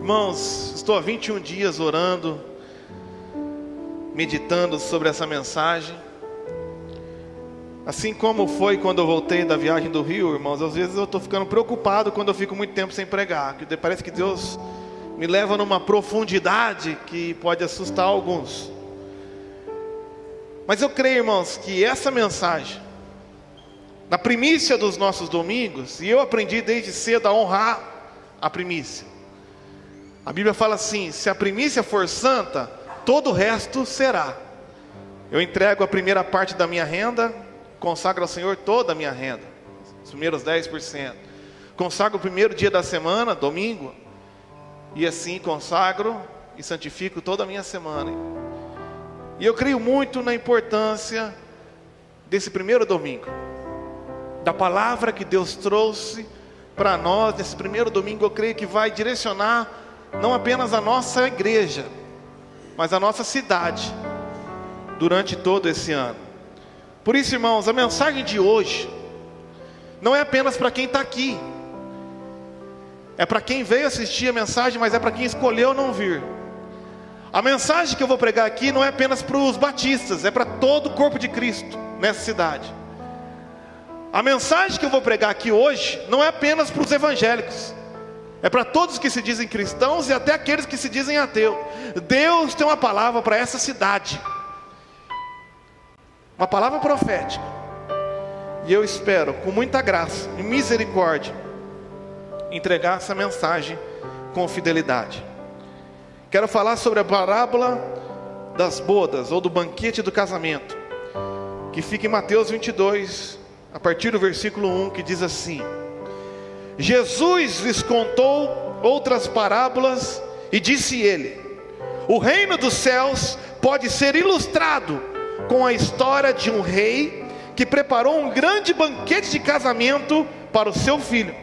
Irmãos, estou há 21 dias orando, meditando sobre essa mensagem. Assim como foi quando eu voltei da viagem do Rio, irmãos, às vezes eu estou ficando preocupado quando eu fico muito tempo sem pregar, que parece que Deus me leva numa profundidade que pode assustar alguns. Mas eu creio, irmãos, que essa mensagem, na primícia dos nossos domingos, e eu aprendi desde cedo a honrar a primícia. A Bíblia fala assim: se a primícia for santa, todo o resto será. Eu entrego a primeira parte da minha renda, consagro ao Senhor toda a minha renda, os primeiros 10%. Consagro o primeiro dia da semana, domingo, e assim consagro e santifico toda a minha semana. E eu creio muito na importância desse primeiro domingo, da palavra que Deus trouxe para nós nesse primeiro domingo. Eu creio que vai direcionar não apenas a nossa igreja, mas a nossa cidade durante todo esse ano. Por isso, irmãos, a mensagem de hoje não é apenas para quem está aqui, é para quem veio assistir a mensagem, mas é para quem escolheu não vir. A mensagem que eu vou pregar aqui não é apenas para os batistas, é para todo o corpo de Cristo nessa cidade. A mensagem que eu vou pregar aqui hoje não é apenas para os evangélicos, é para todos que se dizem cristãos e até aqueles que se dizem ateus. Deus tem uma palavra para essa cidade, uma palavra profética, e eu espero, com muita graça e misericórdia, entregar essa mensagem com fidelidade. Quero falar sobre a parábola das bodas, ou do banquete do casamento, que fica em Mateus 22, a partir do versículo 1, que diz assim: Jesus lhes contou outras parábolas e disse ele: o reino dos céus pode ser ilustrado com a história de um rei que preparou um grande banquete de casamento para o seu filho.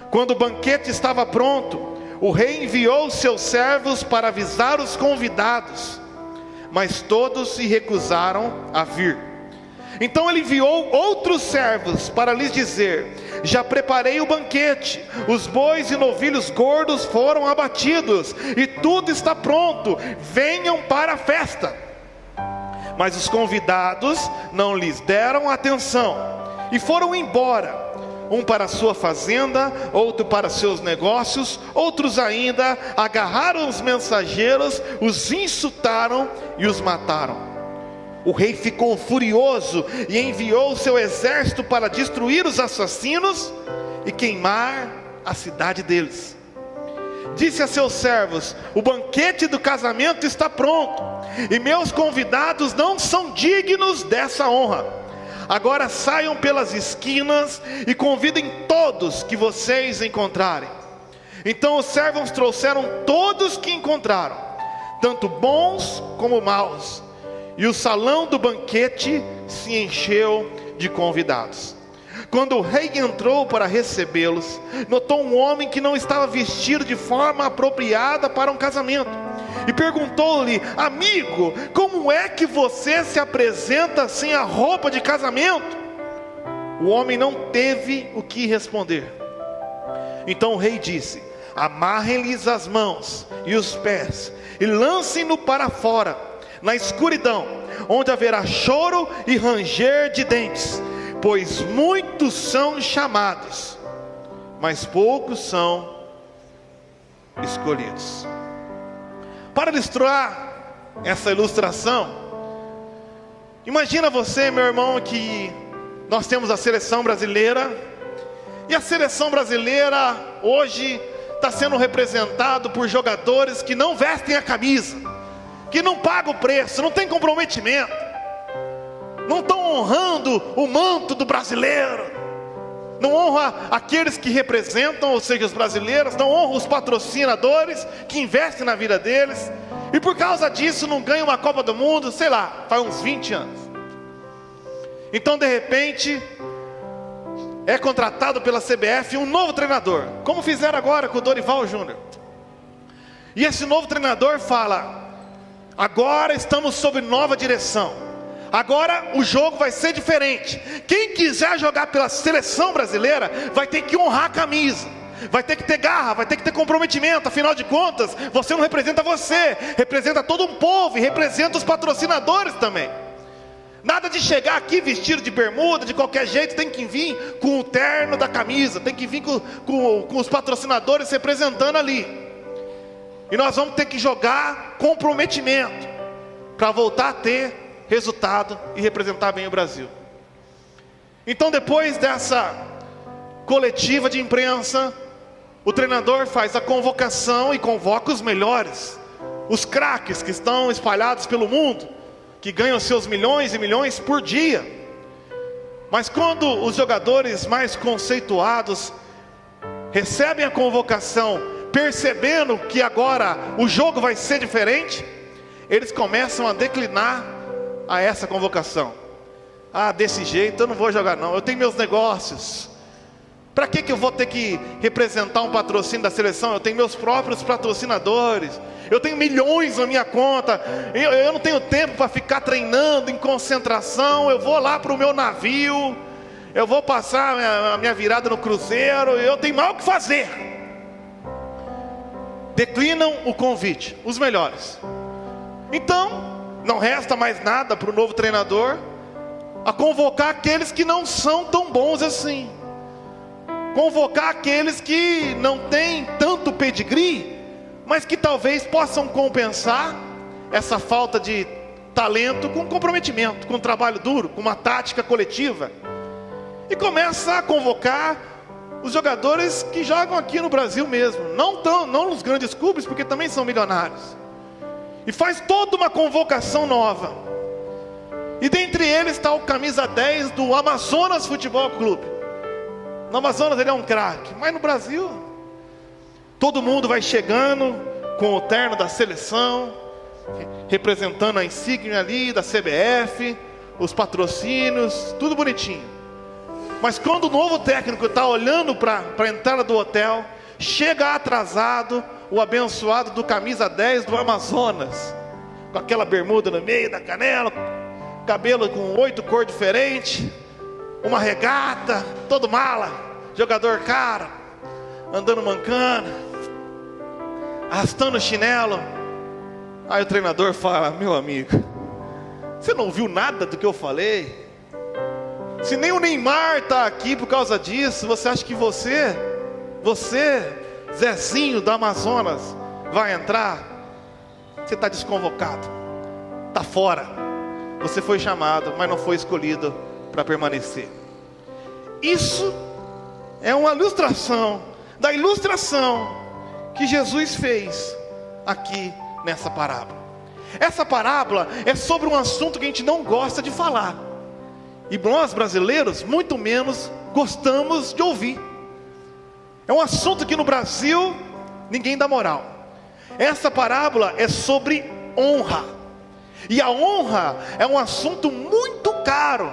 Quando o banquete estava pronto, o rei enviou seus servos para avisar os convidados, mas todos se recusaram a vir. Então ele enviou outros servos para lhes dizer: já preparei o banquete, os bois e novilhos gordos foram abatidos, e tudo está pronto, venham para a festa. Mas os convidados não lhes deram atenção, e foram embora, um para a sua fazenda, outro para seus negócios, outros ainda agarraram os mensageiros, os insultaram e os mataram. O rei ficou furioso e enviou seu exército para destruir os assassinos e queimar a cidade deles. Disse a seus servos: o banquete do casamento está pronto, e meus convidados não são dignos dessa honra. Agora saiam pelas esquinas e convidem todos que vocês encontrarem. Então os servos trouxeram todos que encontraram, tanto bons como maus, e o salão do banquete se encheu de convidados. Quando o rei entrou para recebê-los, notou um homem que não estava vestido de forma apropriada para um casamento, e perguntou-lhe: amigo, como é que você se apresenta sem a roupa de casamento? O homem não teve o que responder. Então o rei disse: amarrem-lhes as mãos e os pés, e lancem-no para fora, na escuridão, onde haverá choro e ranger de dentes, pois muitos são chamados, mas poucos são escolhidos. Para ilustrar essa ilustração, imagina você, meu irmão, que nós temos a seleção brasileira, e a seleção brasileira hoje está sendo representado por jogadores que não vestem a camisa, que não pagam o preço, não tem comprometimento, não estão honrando o manto do brasileiro, não honra aqueles que representam, ou seja, os brasileiros, não honra os patrocinadores que investem na vida deles, e por causa disso não ganha uma Copa do Mundo, sei lá, faz uns 20 anos. Então de repente é contratado pela CBF um novo treinador, como fizeram agora com o Dorival Júnior. E esse novo treinador fala: agora estamos sob nova direção, agora o jogo vai ser diferente. Quem quiser jogar pela seleção brasileira vai ter que honrar a camisa, vai ter que ter garra, vai ter que ter comprometimento. Afinal de contas, você não representa você, representa todo um povo e representa os patrocinadores também. Nada de chegar aqui vestido de bermuda, de qualquer jeito. Tem que vir com o terno da camisa, tem que vir com os patrocinadores representando ali. E nós vamos ter que jogar comprometimento para voltar a ter resultado e representar bem o Brasil. Então, depois dessa coletiva de imprensa, o treinador faz a convocação e convoca os melhores, os craques que estão espalhados pelo mundo, que ganham seus milhões e milhões por dia. Mas quando os jogadores mais conceituados recebem a convocação, percebendo que agora o jogo vai ser diferente, eles começam a declinar a essa convocação. Ah, desse jeito eu não vou jogar não, eu tenho meus negócios. Para que eu vou ter que representar um patrocínio da seleção? Eu tenho meus próprios patrocinadores, eu tenho milhões na minha conta, eu não tenho tempo para ficar treinando em concentração. Eu vou lá para o meu navio, eu vou passar a minha virada no cruzeiro, eu tenho mal o que fazer. Declinam o convite, os melhores. Então, não resta mais nada para o novo treinador a convocar aqueles que não são tão bons assim. Convocar aqueles que não têm tanto pedigree, mas que talvez possam compensar essa falta de talento com comprometimento, com trabalho duro, com uma tática coletiva. E começa a convocar os jogadores que jogam aqui no Brasil mesmo, não nos grandes clubes, porque também são milionários. E faz toda uma convocação nova. E dentre eles está o camisa 10 do Amazonas Futebol Clube. No Amazonas ele é um craque, mas no Brasil todo mundo vai chegando com o terno da seleção, representando a insígnia ali da CBF, os patrocínios, tudo bonitinho. Mas quando o novo técnico está olhando para a entrada do hotel, chega atrasado o abençoado do camisa 10 do Amazonas, com aquela bermuda no meio da canela, cabelo com 8 cores diferentes, uma regata, todo mala, jogador caro, andando mancando, arrastando o chinelo. Aí o treinador fala: meu amigo, você não ouviu nada do que eu falei? Se nem o Neymar está aqui por causa disso, você acha que você, Zezinho do Amazonas, vai entrar? Você está desconvocado, está fora. Você foi chamado, mas não foi escolhido para permanecer. Isso é uma ilustração da ilustração que Jesus fez aqui nessa parábola. Essa parábola é sobre um assunto que a gente não gosta de falar, e nós brasileiros muito menos gostamos de ouvir. É um assunto que no Brasil ninguém dá moral. Essa parábola é sobre honra, e a honra é um assunto muito caro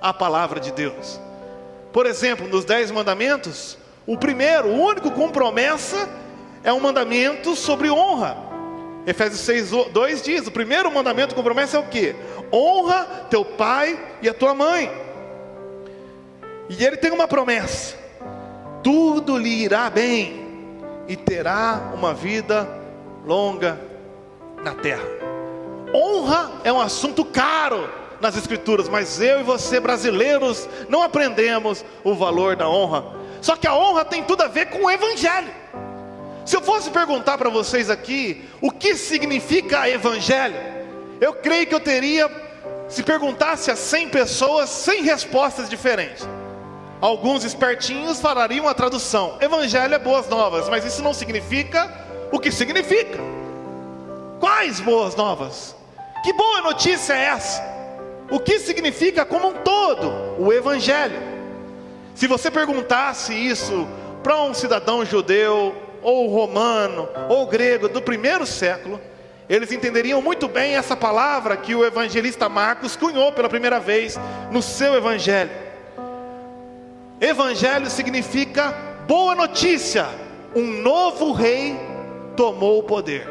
à palavra de Deus. Por exemplo, nos 10 mandamentos, o primeiro, o único com promessa, é um mandamento sobre honra. Efésios 6:2 diz: o primeiro mandamento com promessa é o quê? Honra teu pai e a tua mãe. E ele tem uma promessa: tudo lhe irá bem e terá uma vida longa na terra. Honra é um assunto caro nas escrituras, mas eu e você brasileiros não aprendemos o valor da honra. Só que a honra tem tudo a ver com o evangelho. Se eu fosse perguntar para vocês aqui o que significa evangelho, eu creio que eu teria, se perguntasse a 100 pessoas, 100 respostas diferentes. Alguns espertinhos falariam a tradução: evangelho é boas novas, mas isso não significa o que significa. Quais boas novas? Que boa notícia é essa? O que significa como um todo o evangelho? Se você perguntasse isso para um cidadão judeu, ou romano, ou grego do primeiro século, eles entenderiam muito bem essa palavra que o evangelista Marcos cunhou pela primeira vez no seu evangelho. Evangelho significa boa notícia: um novo rei tomou o poder.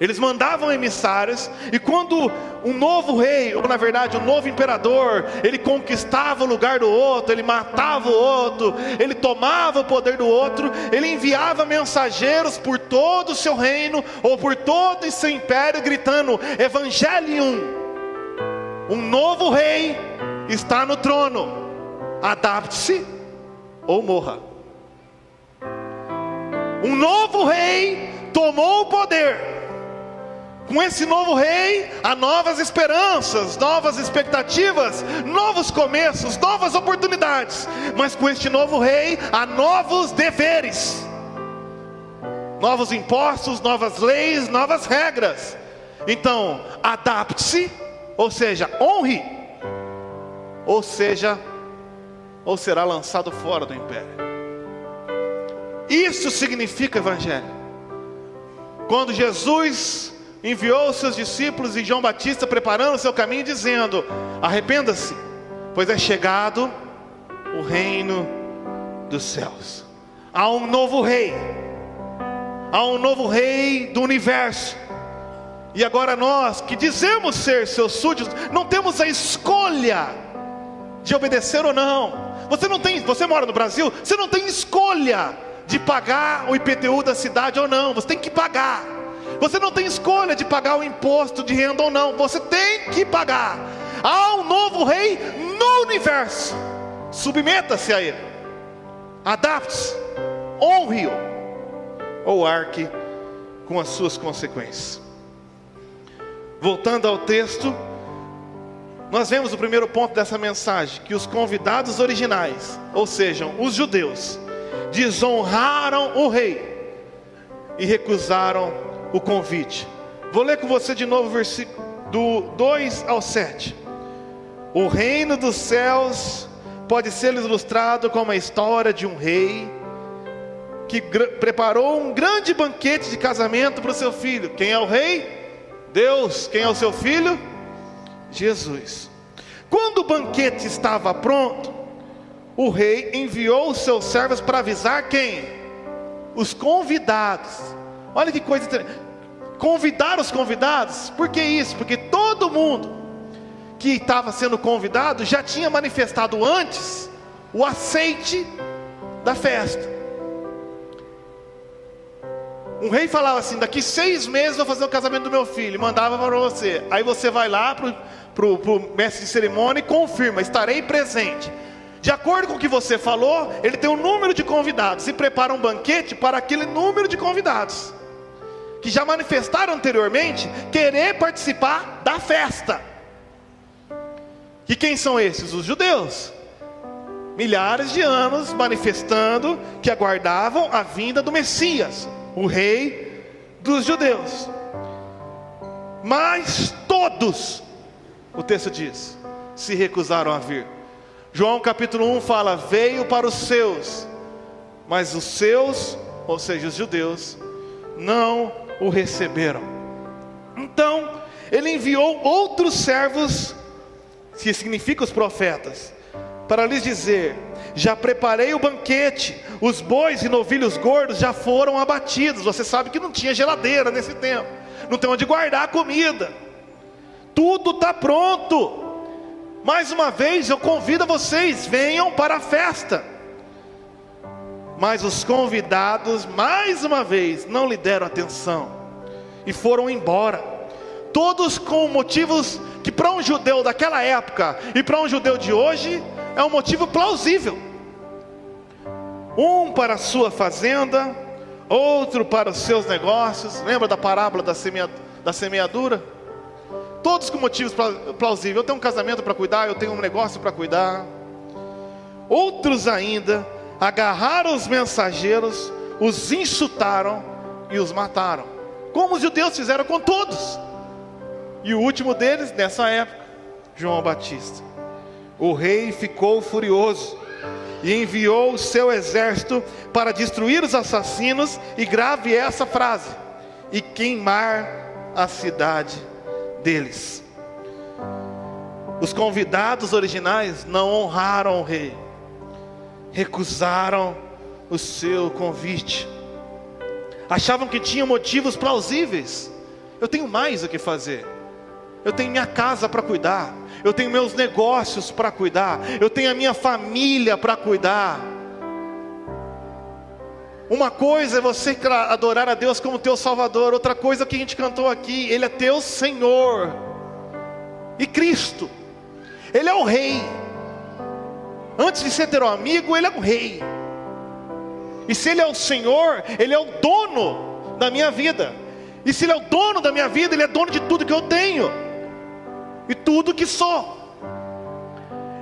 Eles mandavam emissários, e quando um novo rei, ou na verdade um novo imperador, ele conquistava o lugar do outro, ele matava o outro, ele tomava o poder do outro, ele enviava mensageiros por todo o seu reino, ou por todo o seu império, gritando: Evangelium, um novo rei está no trono, adapte-se ou morra. Um novo rei tomou o poder. Com esse novo rei, há novas esperanças, novas expectativas, novos começos, novas oportunidades. Mas com este novo rei, há novos deveres, novos impostos, novas leis, novas regras. Então, adapte-se, ou seja, honre, ou será lançado fora do império. Isso significa evangelho. Quando Jesus enviou os seus discípulos e João Batista preparando o seu caminho, dizendo: arrependa-se, pois é chegado o reino dos céus. Há um novo rei, há um novo rei do universo. E agora nós, que dizemos ser seus súditos, não temos a escolha de obedecer ou não. Você mora no Brasil, você não tem escolha de pagar o IPTU da cidade ou não, você tem que pagar. Você não tem escolha de pagar o imposto de renda ou não, você tem que pagar. Há um novo rei no universo. Submeta-se a ele, adapte-se, honre-o, ou arque com as suas consequências. Voltando ao texto, nós vemos o primeiro ponto dessa mensagem: que os convidados originais, ou seja, os judeus, desonraram o rei e recusaram o convite. Vou ler com você de novo o versículo do 2 ao 7. O reino dos céus pode ser ilustrado como a história de um rei que preparou um grande banquete de casamento para o seu filho. Quem é o rei? Deus. Quem é o seu filho? Jesus. Quando o banquete estava pronto, o rei enviou os seus servos para avisar quem? Os convidados. Olha que coisa interessante. Convidar os convidados. Por que isso? Porque todo mundo que estava sendo convidado já tinha manifestado antes o aceite da festa. Um rei falava assim: daqui 6 meses eu vou fazer o casamento do meu filho. Mandava para você. Aí você vai lá pro mestre de cerimônia e confirma: estarei presente. De acordo com o que você falou, ele tem um número de convidados e prepara um banquete para aquele número de convidados que já manifestaram anteriormente querer participar da festa. E quem são esses? Os judeus. Milhares de anos manifestando que aguardavam a vinda do Messias, o rei dos judeus. Mas todos, o texto diz, se recusaram a vir. João capítulo 1 fala: veio para os seus, mas os seus, ou seja, os judeus, não o receberam. Então ele enviou outros servos, que significa os profetas, para lhes dizer: já preparei o banquete, os bois e novilhos gordos já foram abatidos. Você sabe que não tinha geladeira nesse tempo, não tem onde guardar a comida, tudo está pronto. Mais uma vez eu convido vocês, venham para a festa. Mas os convidados, mais uma vez, não lhe deram atenção e foram embora. Todos com motivos que para um judeu daquela época e para um judeu de hoje é um motivo plausível. Um para a sua fazenda, outro para os seus negócios. Lembra da parábola da semeadura? Todos com motivos plausíveis. Eu tenho um casamento para cuidar, eu tenho um negócio para cuidar. Outros ainda agarraram os mensageiros, os insultaram e os mataram, como os judeus fizeram com todos. E o último deles, nessa época, João Batista. O rei ficou furioso e enviou o seu exército para destruir os assassinos, e grave essa frase: e queimar a cidade deles. Os convidados originais não honraram o rei, recusaram o seu convite, achavam que tinham motivos plausíveis eu tenho mais o que fazer. Eu tenho minha casa para cuidar, eu tenho meus negócios para cuidar, eu tenho a minha família para cuidar. Uma coisa é você adorar a Deus como teu Salvador, outra coisa é o que a gente cantou aqui, Ele é teu Senhor e Cristo, Ele é o Rei. Antes de ser teu amigo, Ele é um Rei. E se Ele é o Senhor, Ele é o dono da minha vida. E se Ele é o dono da minha vida, Ele é dono de tudo que eu tenho e tudo que sou.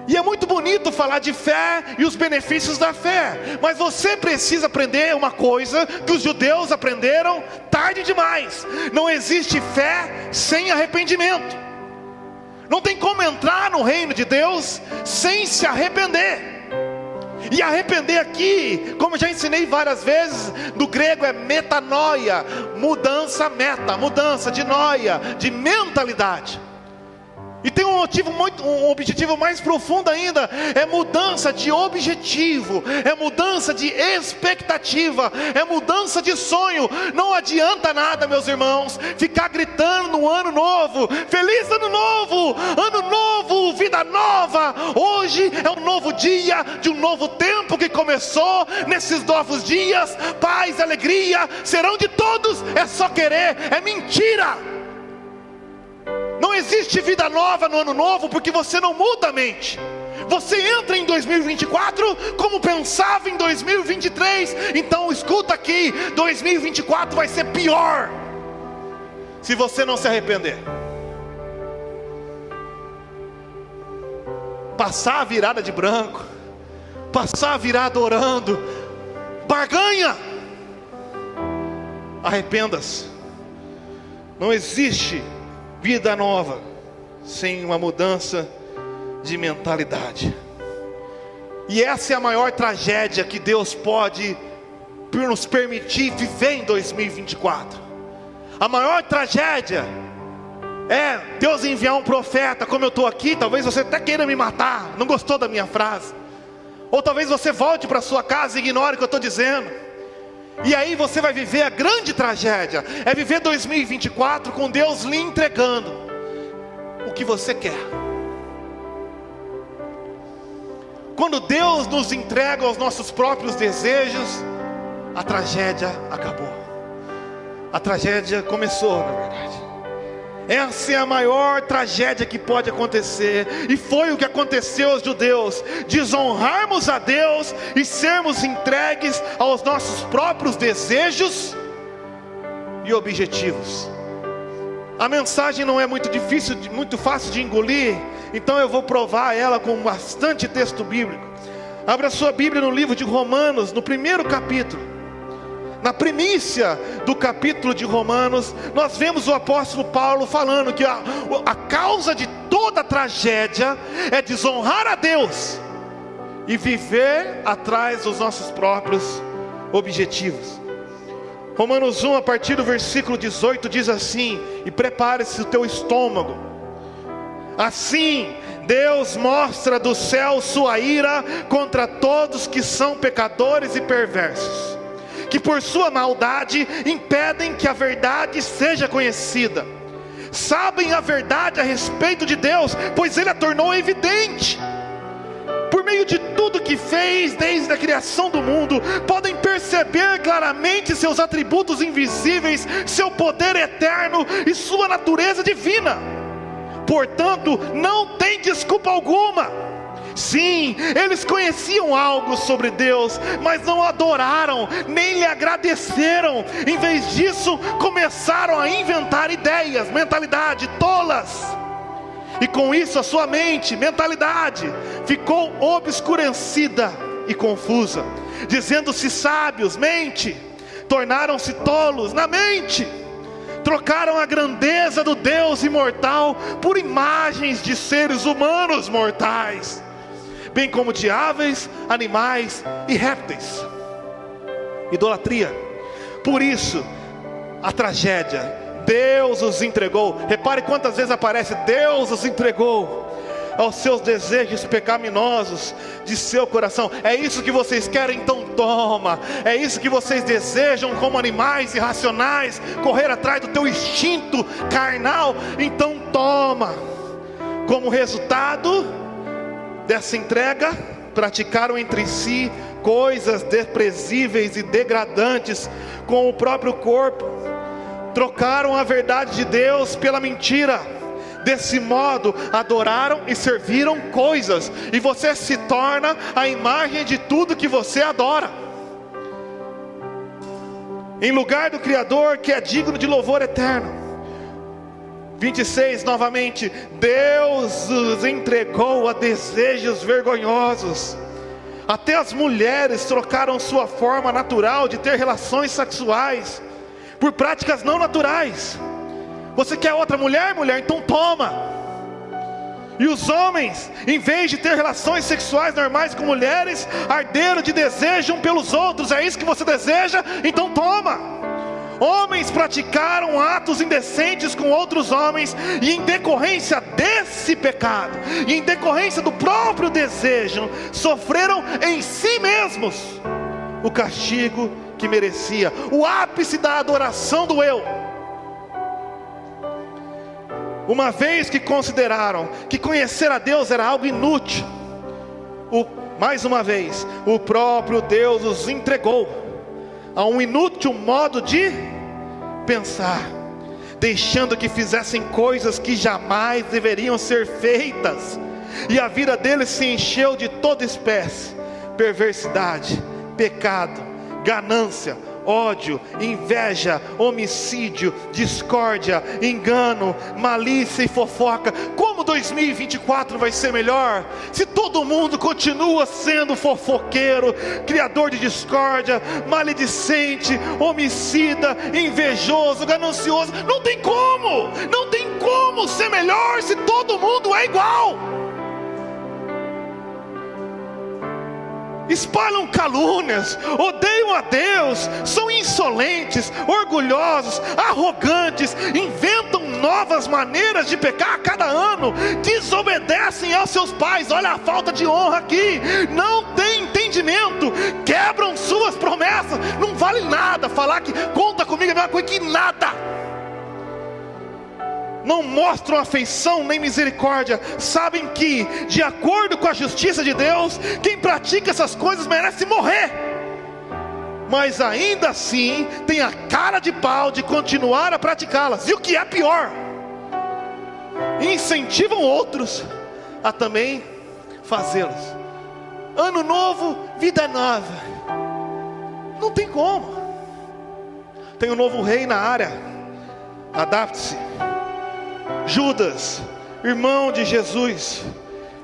E é muito bonito falar de fé e os benefícios da fé, mas você precisa aprender uma coisa que os judeus aprenderam tarde demais: não existe fé sem arrependimento. Não tem como entrar no reino de Deus sem se arrepender. E arrepender aqui, como já ensinei várias vezes, do grego é metanoia, mudança de noia, de mentalidade. E tem um objetivo mais profundo ainda, é mudança de objetivo, é mudança de expectativa, é mudança de sonho. Não adianta nada, meus irmãos, ficar gritando no ano novo: feliz ano novo, vida nova. Hoje é um novo dia, de um novo tempo que começou. Nesses novos dias, paz e alegria serão de todos. É só querer, é mentira. Não existe vida nova no ano novo, porque você não muda a mente. Você entra em 2024 como pensava em 2023. Então escuta aqui, 2024 vai ser pior se você não se arrepender. Passar a virada de branco, passar a virada orando, barganha. Arrependa-se. Não existe vida nova sem uma mudança de mentalidade. E essa é a maior tragédia que Deus pode nos permitir viver em 2024. A maior tragédia é Deus enviar um profeta, como eu estou aqui. Talvez você até queira me matar, não gostou da minha frase, ou talvez você volte para sua casa e ignore o que eu estou dizendo. E aí você vai viver a grande tragédia, é viver 2024 com Deus lhe entregando o que você quer. Quando Deus nos entrega aos nossos próprios desejos, a tragédia acabou. A tragédia começou, na verdade. Essa é a maior tragédia que pode acontecer, e foi o que aconteceu aos judeus: desonrarmos a Deus e sermos entregues aos nossos próprios desejos e objetivos. A mensagem não é muito fácil de engolir, então eu vou provar ela com bastante texto bíblico. Abra sua Bíblia no livro de Romanos, no primeiro capítulo. Na primícia do capítulo de Romanos, nós vemos o apóstolo Paulo falando que a causa de toda tragédia é desonrar a Deus e viver atrás dos nossos próprios objetivos. Romanos 1, a partir do versículo 18, diz assim: e prepare-se o teu estômago. Assim Deus mostra do céu sua ira contra todos que são pecadores e perversos, que por sua maldade impedem que a verdade seja conhecida. Sabem a verdade a respeito de Deus, pois Ele a tornou evidente. Por meio de tudo que fez desde a criação do mundo, podem perceber claramente seus atributos invisíveis, seu poder eterno e sua natureza divina. Portanto, não tem desculpa alguma. Sim, eles conheciam algo sobre Deus, mas não adoraram, nem lhe agradeceram. Em vez disso, começaram a inventar ideias, mentalidade tolas. E com isso a sua mentalidade, ficou obscurecida e confusa. Dizendo-se sábios, tornaram-se tolos na mente. Trocaram a grandeza do Deus imortal por imagens de seres humanos mortais, bem como de aves, animais e répteis. Idolatria. Por isso, a tragédia: Deus os entregou. Repare quantas vezes aparece Deus os entregou aos seus desejos pecaminosos de seu coração. É isso que vocês querem? Então toma. É isso que vocês desejam como animais irracionais, correr atrás do teu instinto carnal? Então toma. Como resultado dessa entrega, praticaram entre si coisas desprezíveis e degradantes com o próprio corpo. Trocaram a verdade de Deus pela mentira. Desse modo adoraram e serviram coisas, e você se torna a imagem de tudo que você adora, em lugar do Criador, que é digno de louvor eterno. 26 novamente: Deus os entregou a desejos vergonhosos. Até as mulheres trocaram sua forma natural de ter relações sexuais por práticas não naturais. Você quer outra mulher? Então toma. E os homens, em vez de ter relações sexuais normais com mulheres, arderam de desejo um pelos outros. É isso que você deseja? Então toma. Homens praticaram atos indecentes com outros homens, e em decorrência desse pecado, e em decorrência do próprio desejo, sofreram em si mesmos o castigo que merecia. O ápice da adoração do eu. Uma vez que consideraram que conhecer a Deus era algo inútil, mais uma vez, o próprio Deus os entregou a um inútil modo de pensar, deixando que fizessem coisas que jamais deveriam ser feitas. E a vida deles se encheu de toda espécie: perversidade, pecado, ganância, ódio, inveja, homicídio, discórdia, engano, malícia e fofoca. Como 2024 vai ser melhor se todo mundo continua sendo fofoqueiro, criador de discórdia, maledicente, homicida, invejoso, ganancioso? Não tem como ser melhor se todo mundo é igual. Espalham calúnias, odeiam a Deus, são insolentes, orgulhosos, arrogantes, inventam novas maneiras de pecar a cada ano, desobedecem aos seus pais. Olha a falta de honra aqui. Não tem entendimento, quebram suas promessas. Não vale nada falar que conta comigo, é a mesma coisa que nada. Não mostram afeição nem misericórdia. Sabem que, de acordo com a justiça de Deus, quem pratica essas coisas merece morrer, mas ainda assim tem a cara de pau de continuar a praticá-las. E o que é pior, incentivam outros a também fazê-las. Ano novo, vida nova. Não tem como. Tem um novo rei na área, adapte-se. Judas, irmão de Jesus,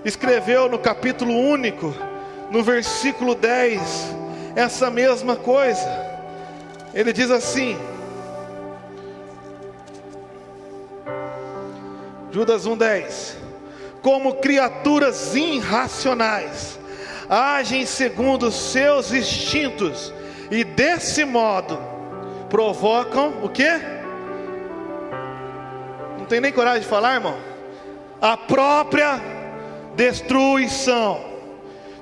escreveu no capítulo único, no versículo 10, essa mesma coisa. Ele diz assim, Judas 1:10: como criaturas irracionais, agem segundo os seus instintos, e desse modo provocam o quê? Não tem nem coragem de falar, irmão? A própria destruição.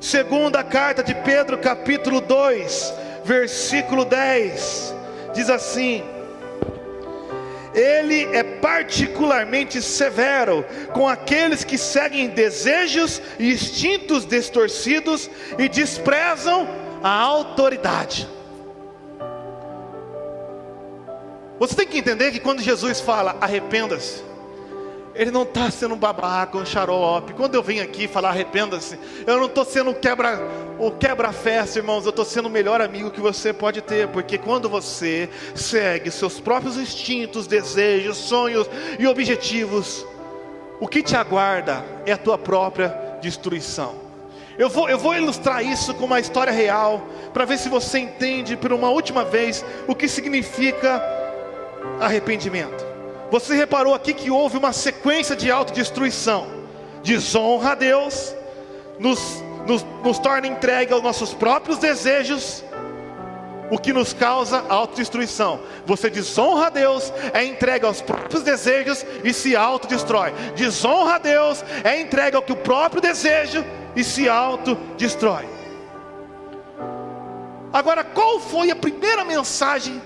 Segunda carta de Pedro, capítulo 2, versículo 10, diz assim: ele é particularmente severo com aqueles que seguem desejos e instintos distorcidos e desprezam a autoridade. Você tem que entender que quando Jesus fala arrependa-se, Ele não está sendo um babaca, um xarope. Quando eu venho aqui falar arrependa-se, eu não estou sendo o quebra-festa, irmãos. Eu estou sendo o melhor amigo que você pode ter. Porque quando você segue seus próprios instintos, desejos, sonhos e objetivos, o que te aguarda é a tua própria destruição. Eu vou ilustrar isso com uma história real, para ver se você entende por uma última vez o que significa arrependimento. Você reparou aqui que houve uma sequência de autodestruição. Desonra a Deus, nos torna entregue aos nossos próprios desejos, o que nos causa autodestruição. Você desonra a Deus, é entregue aos próprios desejos e se autodestrói. Desonra a Deus, é entregue ao que o próprio deseja e se autodestrói. Agora, qual foi a primeira mensagem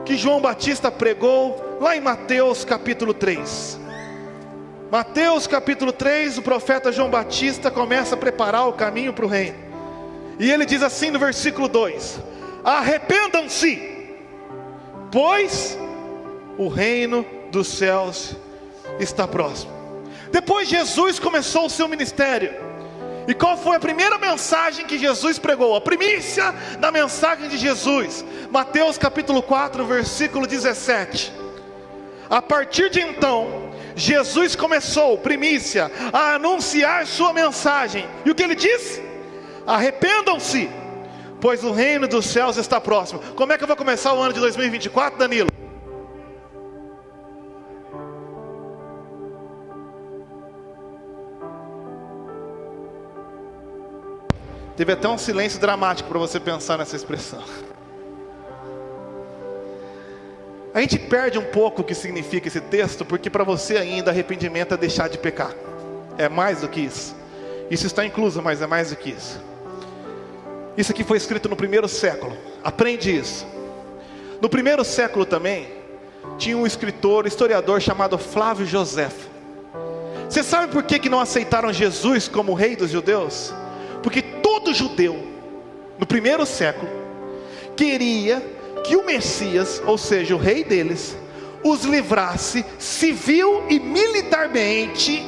que João Batista pregou lá em Mateus capítulo 3? Mateus capítulo 3, o profeta João Batista começa a preparar o caminho para o reino. E ele diz assim no versículo 2: arrependam-se, pois o reino dos céus está próximo. Depois Jesus começou o seu ministério. E qual foi a primeira mensagem que Jesus pregou? A primícia da mensagem de Jesus. Mateus capítulo 4, versículo 17. A partir de então, Jesus começou, primícia, a anunciar sua mensagem. E o que ele disse? Arrependam-se, pois o reino dos céus está próximo. Como é que eu vou começar o ano de 2024, Danilo? Teve até um silêncio dramático para você pensar nessa expressão. A gente perde um pouco o que significa esse texto, porque para você ainda arrependimento é deixar de pecar. É mais do que isso. Isso está incluso, mas é mais do que isso. Isso aqui foi escrito no primeiro século. Aprende isso. No primeiro século também tinha um escritor, historiador chamado Flávio Joséfo. Você sabe por que não aceitaram Jesus como rei dos judeus? Porque todo judeu, no primeiro século, queria que o Messias, ou seja, o rei deles, os livrasse civil e militarmente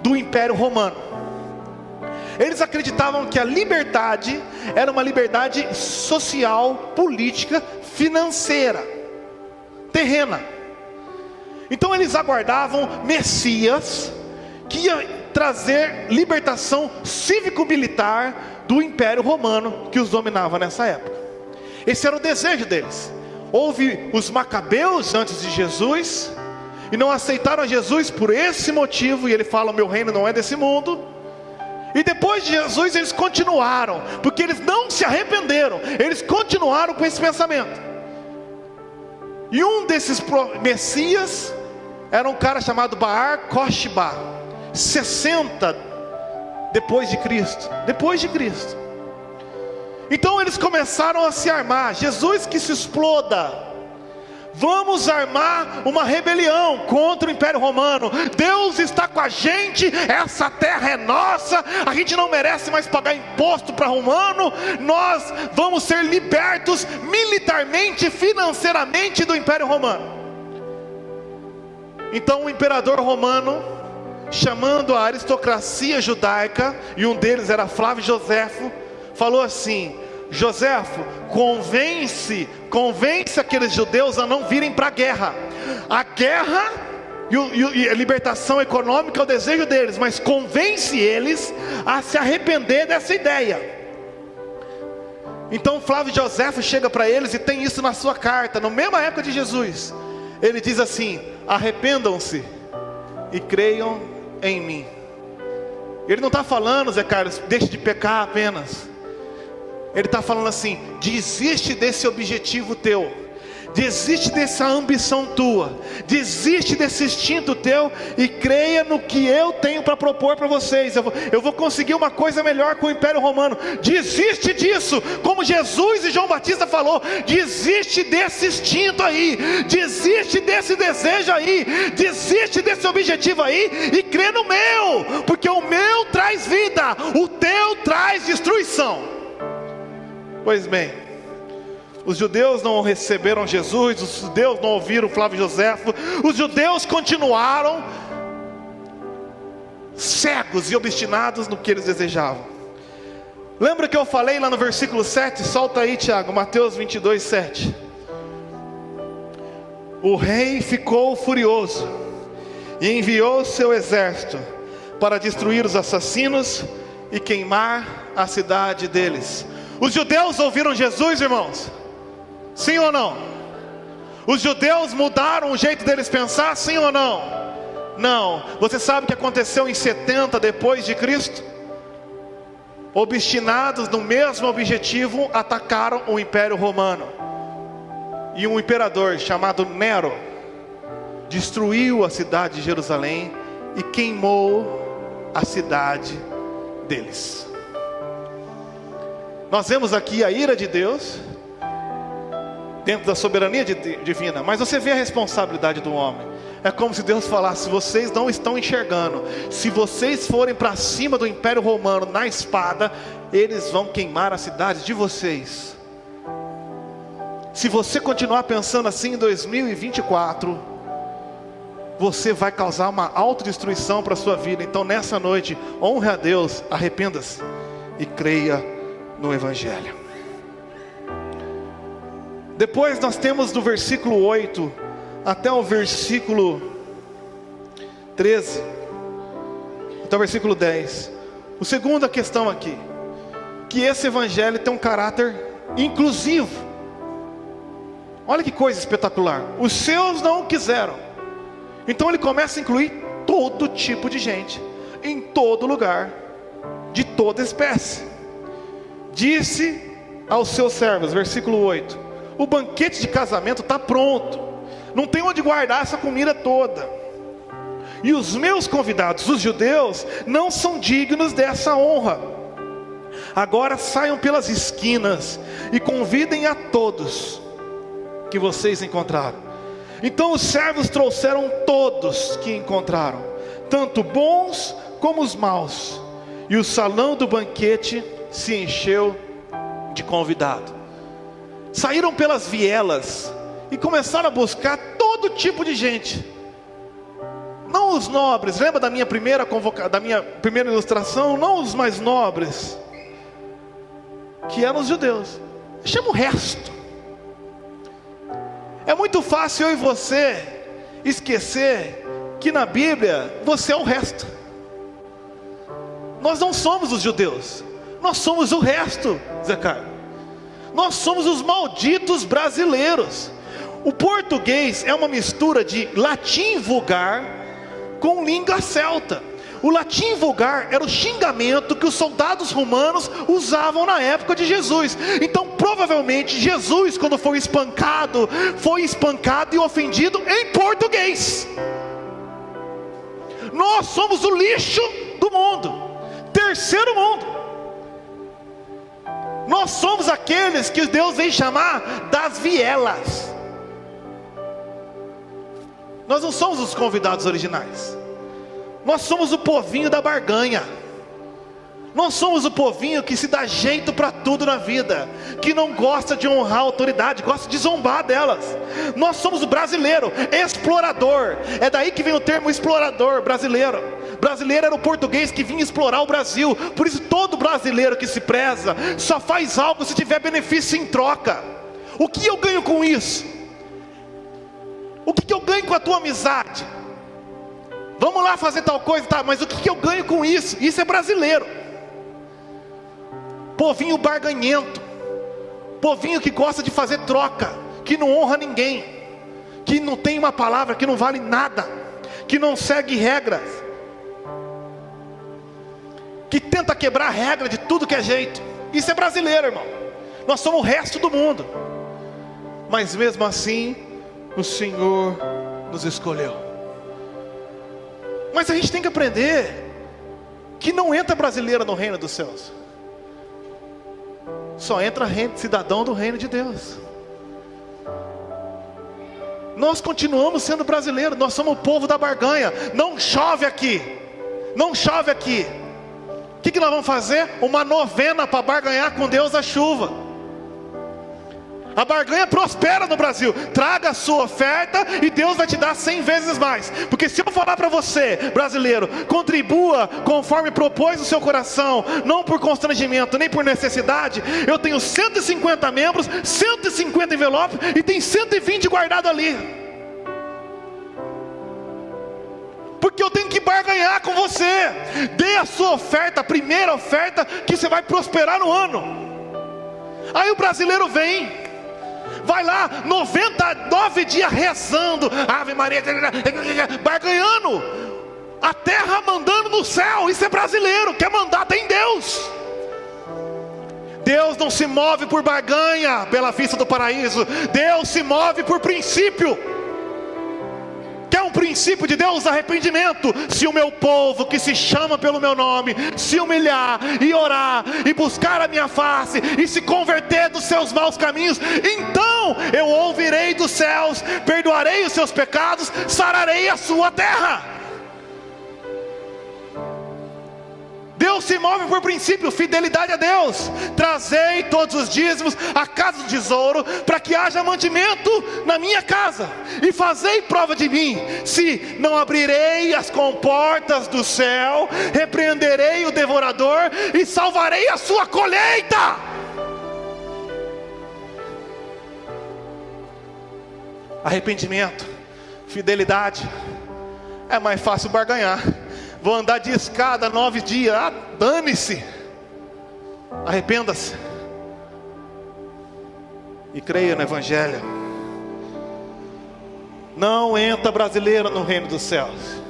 do Império Romano. Eles acreditavam que a liberdade era uma liberdade social, política, financeira, terrena. Então eles aguardavam Messias, que ia trazer libertação cívico-militar do Império Romano que os dominava nessa época. Esse era o desejo deles. Houve os macabeus antes de Jesus e não aceitaram Jesus por esse motivo, e ele fala: o meu reino não é desse mundo. E depois de Jesus eles continuaram, porque eles não se arrependeram, eles continuaram com esse pensamento. E um desses messias era um cara chamado Bar Kokhba, 60 depois de Cristo. Então eles começaram a se armar. Jesus que se exploda. Vamos armar uma rebelião contra o Império Romano. Deus está com a gente, essa terra é nossa, a gente não merece mais pagar imposto para romano. Nós vamos ser libertos militarmente, financeiramente do Império Romano. Então o imperador romano, chamando a aristocracia judaica, e um deles era Flávio Joséfo, falou assim: Joséfo, convence aqueles judeus a não virem para a guerra. A guerra e a libertação econômica é o desejo deles, mas convence eles a se arrepender dessa ideia. Então Flávio Joséfo chega para eles e tem isso na sua carta, na mesma época de Jesus. Ele diz assim: arrependam-se e creiam em mim. Ele não está falando, Zé Carlos, deixe de pecar apenas. Ele está falando assim: desiste desse objetivo teu, desiste dessa ambição tua, desiste desse instinto teu e creia no que eu tenho para propor para vocês. Eu vou conseguir uma coisa melhor com o Império Romano. Desiste disso, como Jesus e João Batista falou. Desiste desse instinto aí, desiste desse desejo aí, desiste desse objetivo aí e crê no meu, porque o meu traz vida, o teu traz destruição. Pois bem, os judeus não receberam Jesus, os judeus não ouviram Flávio Joséfo, os judeus continuaram cegos e obstinados no que eles desejavam. Lembra que eu falei lá no versículo 7? Solta aí, Tiago, Mateus 22, 7. O rei ficou furioso e enviou seu exército para destruir os assassinos e queimar a cidade deles. Os judeus ouviram Jesus, irmãos? Sim ou não? Os judeus mudaram o jeito deles pensar, sim ou não? Não. Você sabe o que aconteceu em 70 depois de Cristo? obstinados no mesmo objetivo, atacaram o Império Romano. E um imperador chamado Nero destruiu a cidade de Jerusalém e queimou a cidade deles. Nós vemos aqui a ira de Deus dentro da soberania divina, mas você vê a responsabilidade do homem. É como se Deus falasse: vocês não estão enxergando. Se vocês forem para cima do Império Romano na espada, eles vão queimar a cidade de vocês. Se você continuar pensando assim em 2024, você vai causar uma autodestruição para a sua vida. Então nessa noite, honre a Deus, arrependa-se e creia no Evangelho. Depois nós temos do versículo 8 até o versículo 13, até o versículo 10. A segunda questão aqui, que esse Evangelho tem um caráter inclusivo. Olha que coisa espetacular. Os seus não quiseram. Então ele começa a incluir todo tipo de gente, em todo lugar, de toda espécie. Disse aos seus servos, versículo 8: o banquete de casamento está pronto, não tem onde guardar essa comida toda. E os meus convidados, os judeus, não são dignos dessa honra. Agora saiam pelas esquinas e convidem a todos que vocês encontraram. Então os servos trouxeram todos que encontraram, tanto bons como os maus, e o salão do banquete se encheu de convidados. Saíram pelas vielas e começaram a buscar todo tipo de gente. Não os nobres, lembra da minha primeira ilustração? Não os mais nobres, que eram os judeus. Chama o resto. É muito fácil eu e você esquecer que na Bíblia você é o resto. Nós não somos os judeus, nós somos o resto, Zé Carlos. Nós somos os malditos brasileiros. O português é uma mistura de latim vulgar com língua celta. O latim vulgar era o xingamento que os soldados romanos usavam na época de Jesus. Então provavelmente Jesus, quando foi espancado e ofendido em português. Nós somos o lixo do mundo, terceiro mundo. Nós somos aqueles que Deus vem chamar das vielas. Nós não somos os convidados originais. Nós somos o povinho da barganha. Nós somos o povinho que se dá jeito para tudo na vida, que não gosta de honrar a autoridade, gosta de zombar delas. Nós somos o brasileiro, explorador. É daí que vem o termo explorador, brasileiro. Brasileiro era o português que vinha explorar o Brasil. Por isso todo brasileiro que se preza só faz algo se tiver benefício em troca. O que eu ganho com isso? O que eu ganho com a tua amizade? Vamos lá fazer tal coisa, tá? Mas o que eu ganho com isso? Isso é brasileiro. Povinho barganhento, povinho que gosta de fazer troca, que não honra ninguém, que não tem uma palavra, que não vale nada, que não segue regras, que tenta quebrar a regra de tudo que é jeito. Isso é brasileiro, irmão. Nós somos o resto do mundo. Mas mesmo assim, o Senhor nos escolheu. Mas a gente tem que aprender que não entra brasileiro no reino dos céus. Só entra cidadão do reino de Deus. Nós continuamos sendo brasileiros. Nós somos o povo da barganha. Não chove aqui. Não chove aqui. O que nós vamos fazer? Uma novena para barganhar com Deus a chuva. A barganha prospera no Brasil. Traga a sua oferta e Deus vai te dar 100 vezes mais. Porque se eu falar para você, brasileiro, contribua conforme propôs o seu coração, não por constrangimento, nem por necessidade. Eu tenho 150 membros, 150 envelopes e tem 120 guardado ali. Porque eu tenho que barganhar com você. Dê a sua oferta, a primeira oferta, que você vai prosperar no ano. Aí o brasileiro vem, vai lá 99 dias rezando, Ave Maria, barganhando, a terra mandando no céu. Isso é brasileiro, quer mandar até em Deus. Deus não se move por barganha, Bela Vista do Paraíso. Deus se move por princípio. Quer um princípio de Deus? Arrependimento. Se o meu povo que se chama pelo meu nome se humilhar e orar e buscar a minha face e se converter dos seus maus caminhos, então eu ouvirei dos céus, perdoarei os seus pecados, sararei a sua terra. Deus se move por princípio, fidelidade a Deus. Trazei todos os dízimos à casa do tesouro, para que haja mantimento na minha casa. E fazei prova de mim, se não abrirei as comportas do céu, repreenderei o devorador e salvarei a sua colheita. Arrependimento, fidelidade. É mais fácil barganhar. Vou andar de escada 9 dias. Ah, dane-se. Arrependa-se. E creia no Evangelho. Não entra brasileiro no reino dos céus.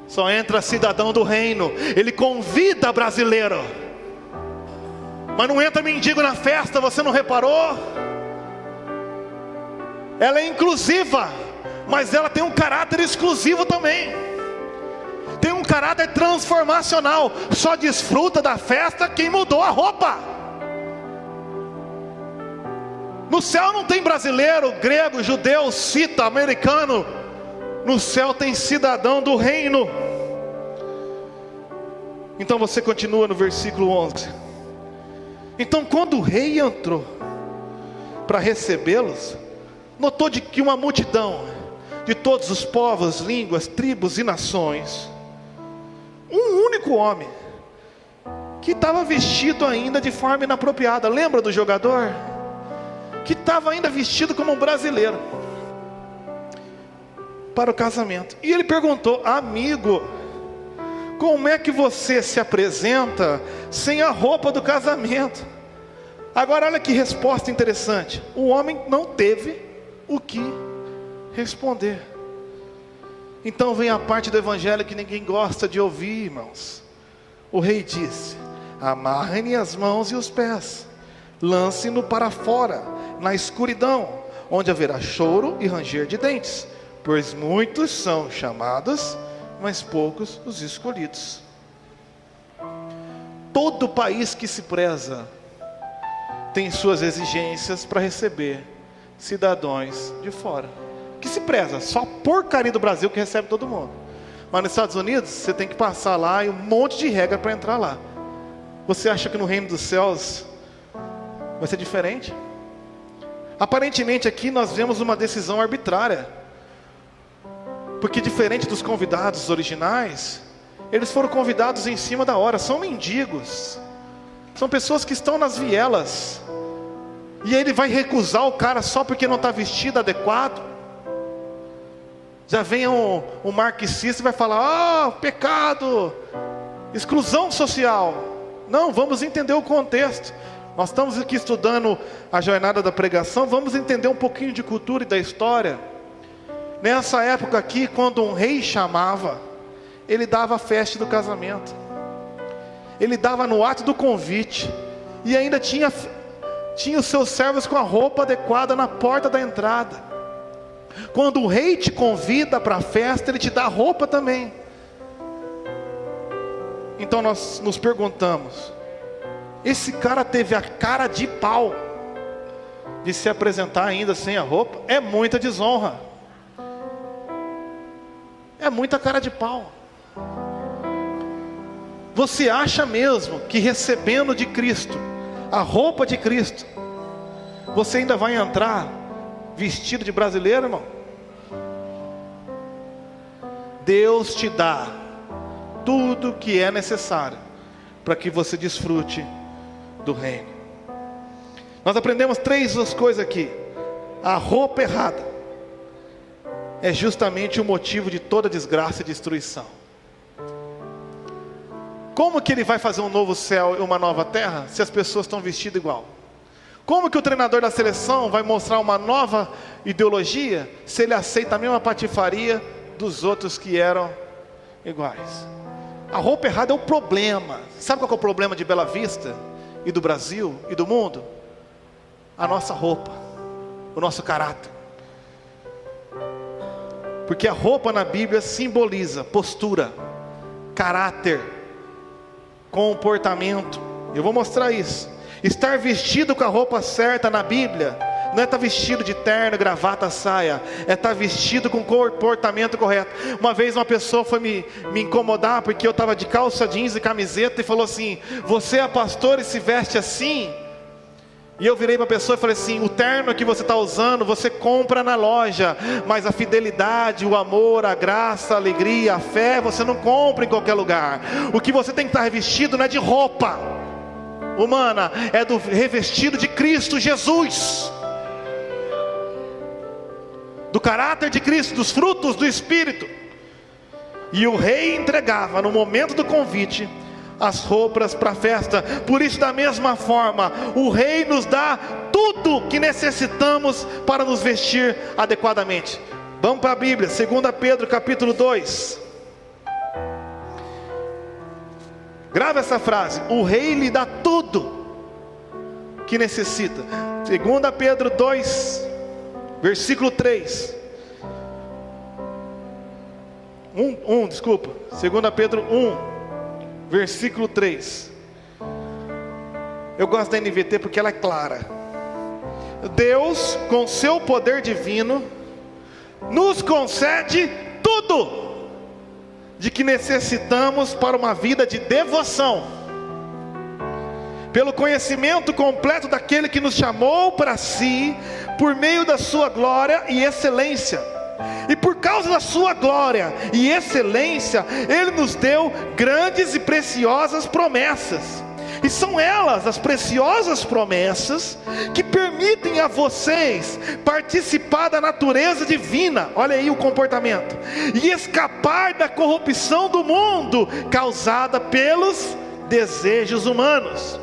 Só entra cidadão do reino. Ele convida brasileiro. Mas não entra mendigo na festa, você não reparou? Ela é inclusiva, mas ela tem um caráter exclusivo também. Tem um caráter transformacional. Só desfruta da festa quem mudou a roupa. No céu não tem brasileiro, grego, judeu, cita, americano. No céu tem cidadão do reino. Então você continua no versículo 11. Então quando o rei entrou para recebê-los, notou de que uma multidão de todos os povos, línguas, tribos e nações, um único homem, que estava vestido ainda de forma inapropriada. Lembra do jogador? Que estava ainda vestido como um brasileiro, para o casamento. E ele perguntou: amigo, como é que você se apresenta sem a roupa do casamento? Agora olha que resposta interessante. O homem não teve o que responder. Então vem a parte do evangelho que ninguém gosta de ouvir, irmãos. O rei disse: amarrem-lhe as mãos e os pés, lancem-no para fora, na escuridão, onde haverá choro e ranger de dentes, pois muitos são chamados, mas poucos os escolhidos. Todo país que se preza tem suas exigências para receber cidadãos de fora. Que se preza, só a porcaria do Brasil que recebe todo mundo. Mas nos Estados Unidos você tem que passar lá e um monte de regra para entrar lá. Você acha que no reino dos céus vai ser diferente? Aparentemente aqui nós vemos uma decisão arbitrária, porque diferente dos convidados originais, eles foram convidados em cima da hora. São mendigos, são pessoas que estão nas vielas, e ele vai recusar o cara só porque não está vestido adequado? Já vem um marxista e vai falar: pecado, exclusão social. Não, vamos entender o contexto. Nós estamos aqui estudando a jornada da pregação. Vamos entender um pouquinho de cultura e da história. Nessa época aqui, quando um rei chamava, ele dava a festa do casamento, ele dava no ato do convite, e ainda tinha os seus servos com a roupa adequada na porta da entrada. Quando o rei te convida para a festa, ele te dá roupa também. Então nós nos perguntamos: esse cara teve a cara de pau de se apresentar ainda sem a roupa? É muita desonra, é muita cara de pau. Você acha mesmo que recebendo de Cristo a roupa de Cristo, você ainda vai entrar vestido de brasileiro, irmão? Deus te dá tudo o que é necessário para que você desfrute do reino. Nós aprendemos 3 coisas aqui. A roupa errada é justamente o motivo de toda desgraça e destruição. Como que ele vai fazer um novo céu e uma nova terra se as pessoas estão vestidas igual? Como que o treinador da seleção vai mostrar uma nova ideologia se ele aceita a mesma patifaria dos outros que eram iguais? A roupa errada é o problema. Sabe qual é o problema de Bela Vista? e do Brasil e do mundo? A nossa roupa, o nosso caráter. Porque a roupa na Bíblia simboliza postura, caráter, comportamento. Eu vou mostrar isso. Estar vestido com a roupa certa na Bíblia não é estar vestido de terno, gravata, saia. É estar vestido com o comportamento correto. Uma vez uma pessoa foi me incomodar porque eu estava de calça jeans e camiseta e falou assim: você é pastor e se veste assim? E eu virei para a pessoa e falei assim: o terno que você está usando, você compra na loja, mas a fidelidade, o amor, a graça, a alegria, a fé, você não compra em qualquer lugar. O que você tem que estar revestido não é de roupa humana, é do revestido de Cristo Jesus, do caráter de Cristo, dos frutos do Espírito. E o rei entregava no momento do convite as roupas para a festa. Por isso, da mesma forma, o rei nos dá tudo que necessitamos para nos vestir adequadamente. Vamos para a Bíblia, 2 Pedro capítulo 2. Grava essa frase: o rei lhe dá tudo que necessita. 2 Pedro 2, versículo 3. 2 Pedro 1, versículo 3. Eu gosto da NVT porque ela é clara. Deus, com seu poder divino, nos concede tudo de que necessitamos para uma vida de devoção, pelo conhecimento completo daquele que nos chamou para si, por meio da sua glória e excelência. E por causa da sua glória e excelência, Ele nos deu grandes e preciosas promessas. E são elas, as preciosas promessas, que permitem a vocês participar da natureza divina. Olha aí o comportamento. E escapar da corrupção do mundo, causada pelos desejos humanos.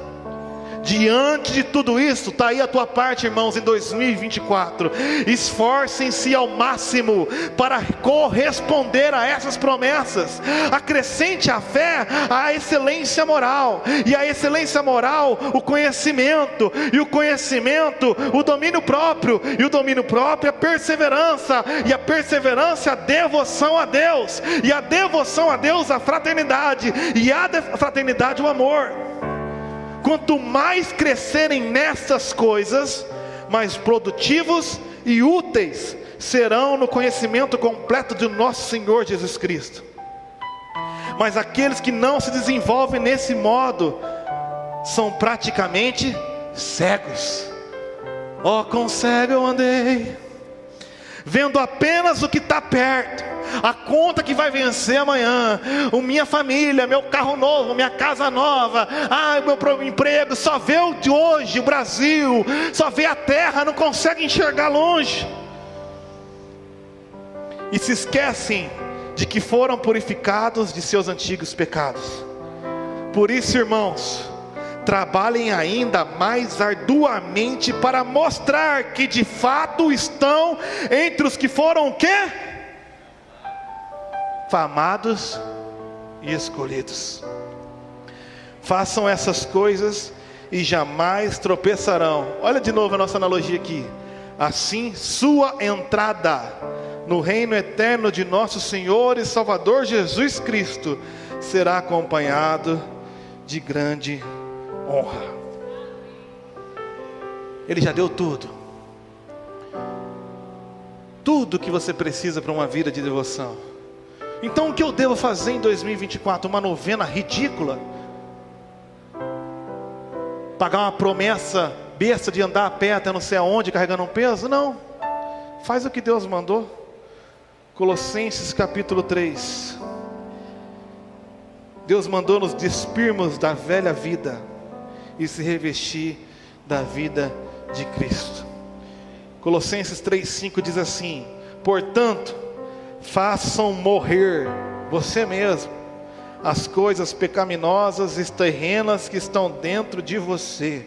Diante de tudo isso, está aí a tua parte, irmãos, em 2024. Esforcem-se ao máximo para corresponder a essas promessas. Acrescente à fé a excelência moral, e a excelência moral, o conhecimento, e o conhecimento, o domínio próprio, e o domínio próprio, a perseverança, e a perseverança, a devoção a Deus, e a devoção a Deus, a fraternidade, e a fraternidade, o amor. Quanto mais crescerem nessas coisas, mais produtivos e úteis serão no conhecimento completo de nosso Senhor Jesus Cristo. Mas aqueles que não se desenvolvem nesse modo são praticamente cegos. Oh, com cego eu andei, vendo apenas o que está perto, a conta que vai vencer amanhã, minha família, meu carro novo, minha casa nova, meu emprego, só vê o de hoje, o Brasil, só vê a terra, não consegue enxergar longe, e se esquecem de que foram purificados de seus antigos pecados. Por isso, irmãos, trabalhem ainda mais arduamente para mostrar que de fato estão entre os que foram o quê? Famados e escolhidos. Façam essas coisas e jamais tropeçarão. Olha de novo a nossa analogia aqui. Assim, sua entrada no reino eterno de nosso Senhor e Salvador Jesus Cristo será acompanhado de grande honra. Ele já deu tudo. Tudo que você precisa para uma vida de devoção. Então o que eu devo fazer em 2024? Uma novena ridícula? Pagar uma promessa besta de andar a pé até não sei aonde carregando um peso? Não. Faz o que Deus mandou. Colossenses capítulo 3. Deus mandou nos despirmos da velha vida e se revestir da vida de Cristo. Colossenses 3:5 diz assim: portanto, façam morrer você mesmo as coisas pecaminosas e terrenas que estão dentro de você.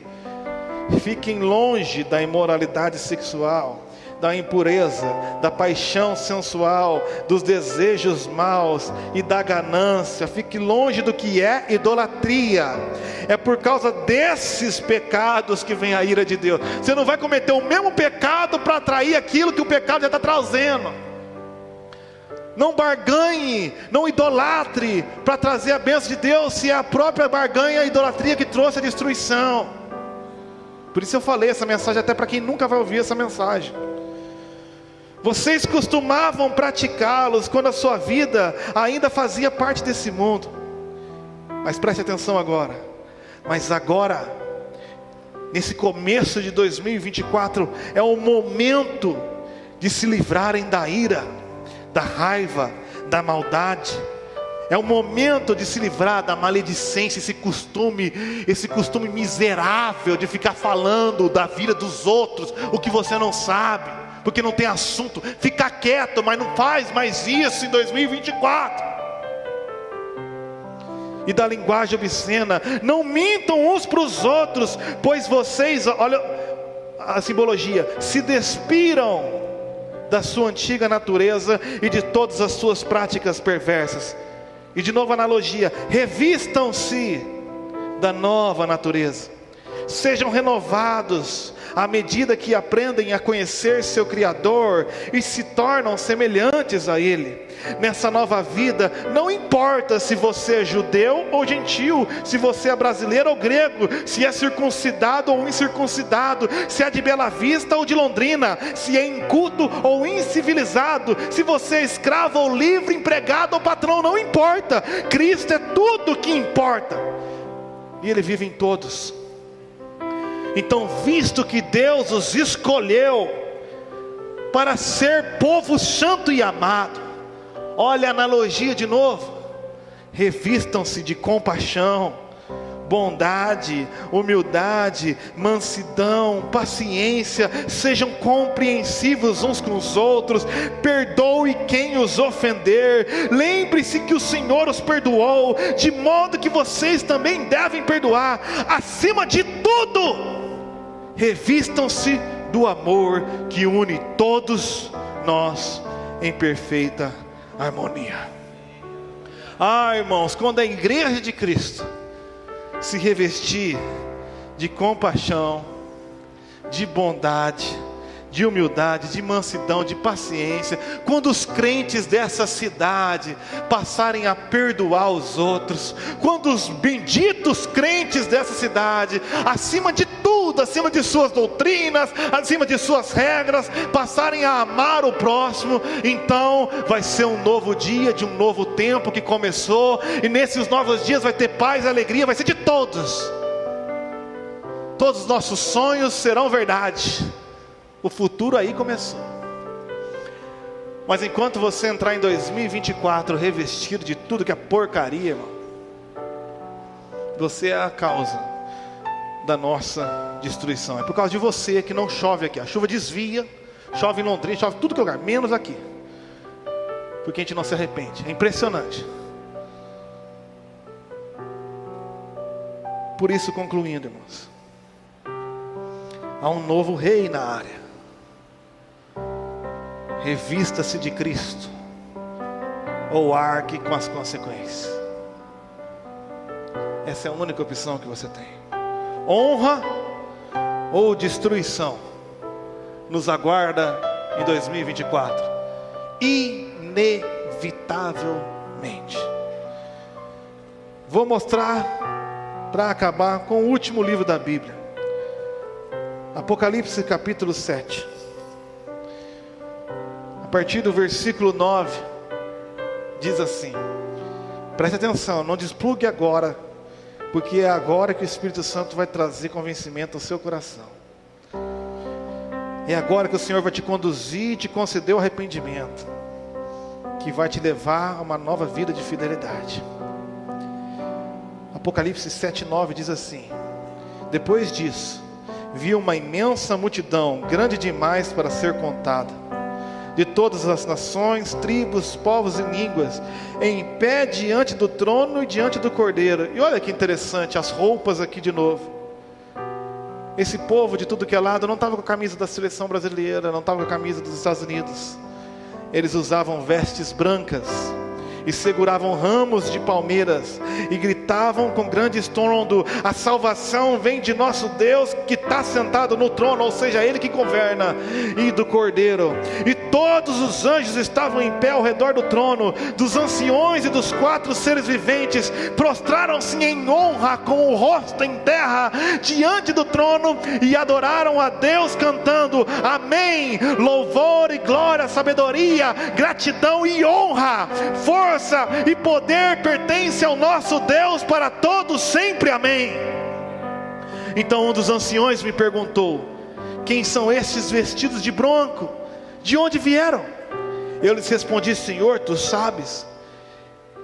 Fiquem longe da imoralidade sexual. da impureza, da paixão sensual, dos desejos maus e da ganância. Fique longe do que é idolatria. É por causa desses pecados que vem a ira de Deus. Você não vai cometer o mesmo pecado para atrair aquilo que o pecado já está trazendo. Não barganhe, não idolatre para trazer a bênção de Deus, se é a própria barganha e a idolatria que trouxe a destruição. Por isso eu falei essa mensagem até para quem nunca vai ouvir essa mensagem. Vocês costumavam praticá-los quando a sua vida ainda fazia parte desse mundo. Mas preste atenção agora. Mas agora, nesse começo de 2024, é o momento de se livrarem da ira, da raiva, da maldade. É o momento de se livrar da maledicência, esse costume miserável de ficar falando da vida dos outros, o que você não sabe. Porque não tem assunto, fica quieto, mas não faz mais isso em 2024. E da linguagem obscena, não mintam uns para os outros, pois vocês, olha a simbologia, se despiram da sua antiga natureza e de todas as suas práticas perversas. E de novo a analogia, revistam-se da nova natureza, sejam renovados à medida que aprendem a conhecer seu Criador e se tornam semelhantes a Ele. Nessa nova vida, não importa se você é judeu ou gentil, se você é brasileiro ou grego, se é circuncidado ou incircuncidado, se é de Bela Vista ou de Londrina, se é inculto ou incivilizado, se você é escravo ou livre, empregado ou patrão, não importa. Cristo é tudo que importa, e Ele vive em todos. Então, visto que Deus os escolheu para ser povo santo e amado, olha a analogia de novo, revistam-se de compaixão, bondade, humildade, mansidão, paciência, sejam compreensivos uns com os outros, perdoe quem os ofender, lembre-se que o Senhor os perdoou, de modo que vocês também devem perdoar. Acima de tudo, revistam-se do amor que une todos nós em perfeita harmonia. Irmãos, quando a igreja de Cristo se revestir de compaixão, de bondade, de humildade, de mansidão, de paciência, quando os crentes dessa cidade passarem a perdoar os outros, quando os benditos crentes dessa cidade, acima de tudo, acima de suas doutrinas, acima de suas regras, passarem a amar o próximo, então vai ser um novo dia, de um novo tempo que começou, e nesses novos dias vai ter paz e alegria, vai ser de todos. Todos os nossos sonhos serão verdade. O futuro aí começou. Mas enquanto você entrar em 2024 revestido de tudo que é porcaria, irmão, você é a causa da nossa destruição. É por causa de você que não chove aqui. A chuva desvia, chove em Londrina, chove em tudo que é lugar, menos aqui. Porque a gente não se arrepende. É impressionante. Por isso, concluindo, irmãos, há um novo rei na área. Revista-se de Cristo, ou arque com as consequências. Essa é a única opção que você tem. Honra ou destruição nos aguarda em 2024, inevitavelmente. Vou mostrar, para acabar, com o último livro da Bíblia, Apocalipse capítulo 7. A partir do versículo 9, diz assim, preste atenção, não desplugue agora, porque é agora que o Espírito Santo vai trazer convencimento ao seu coração. É agora que o Senhor vai te conduzir e te conceder o arrependimento, que vai te levar a uma nova vida de fidelidade. Apocalipse 7:9 diz assim: depois disso, vi uma imensa multidão, grande demais para ser contada, de todas as nações, tribos, povos e línguas, em pé diante do trono e diante do Cordeiro. E olha que interessante, as roupas aqui de novo. Esse povo de tudo que é lado não estava com a camisa da seleção brasileira, não estava com a camisa dos Estados Unidos. Eles usavam vestes brancas e seguravam ramos de palmeiras e gritavam com grande estrondo: a salvação vem de nosso Deus que está sentado no trono, ou seja, Ele que governa, e do Cordeiro. E todos os anjos estavam em pé ao redor do trono, dos anciões e dos 4 seres viventes, prostraram-se em honra com o rosto em terra diante do trono e adoraram a Deus cantando: amém, louvor e glória, sabedoria, gratidão e honra, força e poder pertence ao nosso Deus para todos sempre, amém. Então um dos anciões me perguntou: quem são estes vestidos de branco? De onde vieram? Eu lhes respondi: Senhor, tu sabes.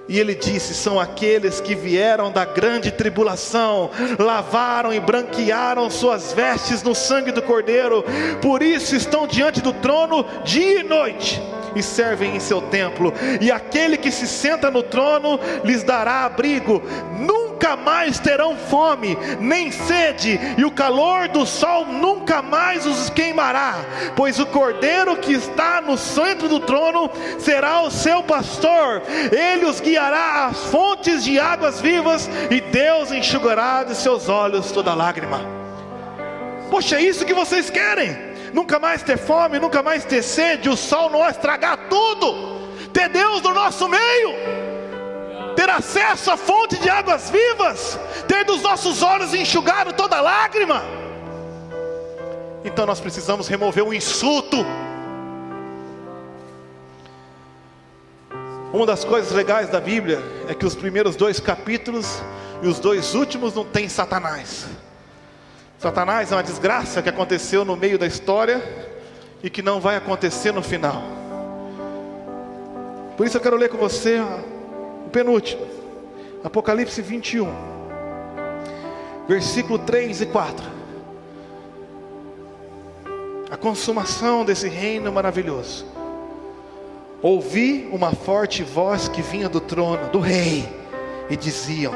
E ele disse: são aqueles que vieram da grande tribulação, lavaram e branquearam suas vestes no sangue do Cordeiro, por isso estão diante do trono dia e noite, e servem em seu templo. E aquele que se senta no trono lhes dará abrigo. Nunca mais terão fome, nem sede, e o calor do sol nunca mais os queimará, pois o Cordeiro que está no centro do trono será o seu pastor. Ele os guiará às fontes de águas vivas, e Deus enxugará de seus olhos toda lágrima. Poxa, é isso que vocês querem? Nunca mais ter fome, nunca mais ter sede, o sol não vai estragar tudo, ter Deus no nosso meio, ter acesso à fonte de águas vivas, ter dos nossos olhos enxugado toda lágrima. Então nós precisamos remover o insulto. Uma das coisas legais da Bíblia é que os primeiros 2 capítulos e os 2 últimos não tem Satanás. Satanás é uma desgraça que aconteceu no meio da história e que não vai acontecer no final. Por isso eu quero ler com você o penúltimo, Apocalipse 21, versículo 3 e 4. A consumação desse reino maravilhoso. Ouvi uma forte voz que vinha do trono do rei, e diziam: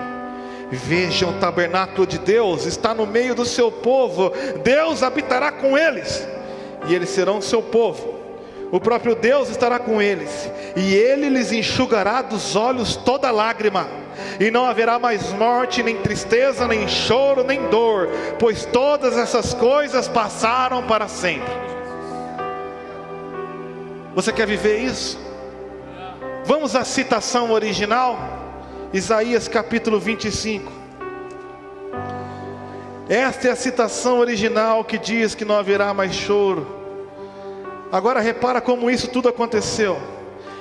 vejam, o tabernáculo de Deus está no meio do seu povo, Deus habitará com eles, e eles serão seu povo. O próprio Deus estará com eles, e Ele lhes enxugará dos olhos toda lágrima, e não haverá mais morte, nem tristeza, nem choro, nem dor, pois todas essas coisas passaram para sempre. Você quer viver isso? Vamos à citação original, Isaías capítulo 25. Esta é a citação original que diz que não haverá mais choro. Agora repara como isso tudo aconteceu.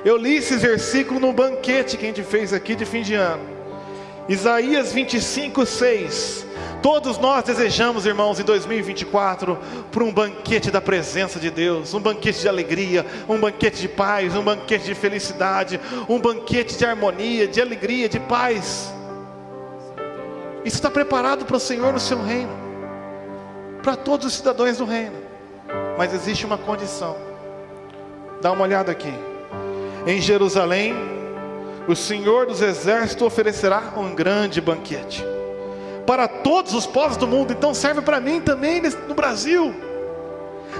Eu li esse versículo no banquete que a gente fez aqui de fim de ano. Isaías 25, 6. Todos nós desejamos, irmãos, em 2024, por um banquete da presença de Deus, um banquete de alegria, um banquete de paz, um banquete de felicidade, um banquete de harmonia, de alegria, de paz. Isso está preparado para o Senhor no seu reino, para todos os cidadãos do reino. Mas existe uma condição. Dá uma olhada aqui. Em Jerusalém, o Senhor dos exércitos oferecerá um grande banquete para todos os povos do mundo. Então serve para mim também no Brasil.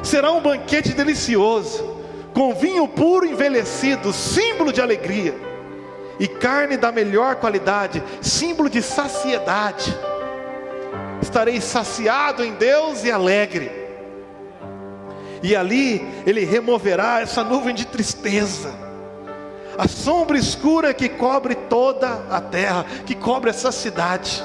Será um banquete delicioso, com vinho puro envelhecido, símbolo de alegria, e carne da melhor qualidade, símbolo de saciedade. Estarei saciado em Deus e alegre. E ali Ele removerá essa nuvem de tristeza, a sombra escura que cobre toda a terra, que cobre essa cidade.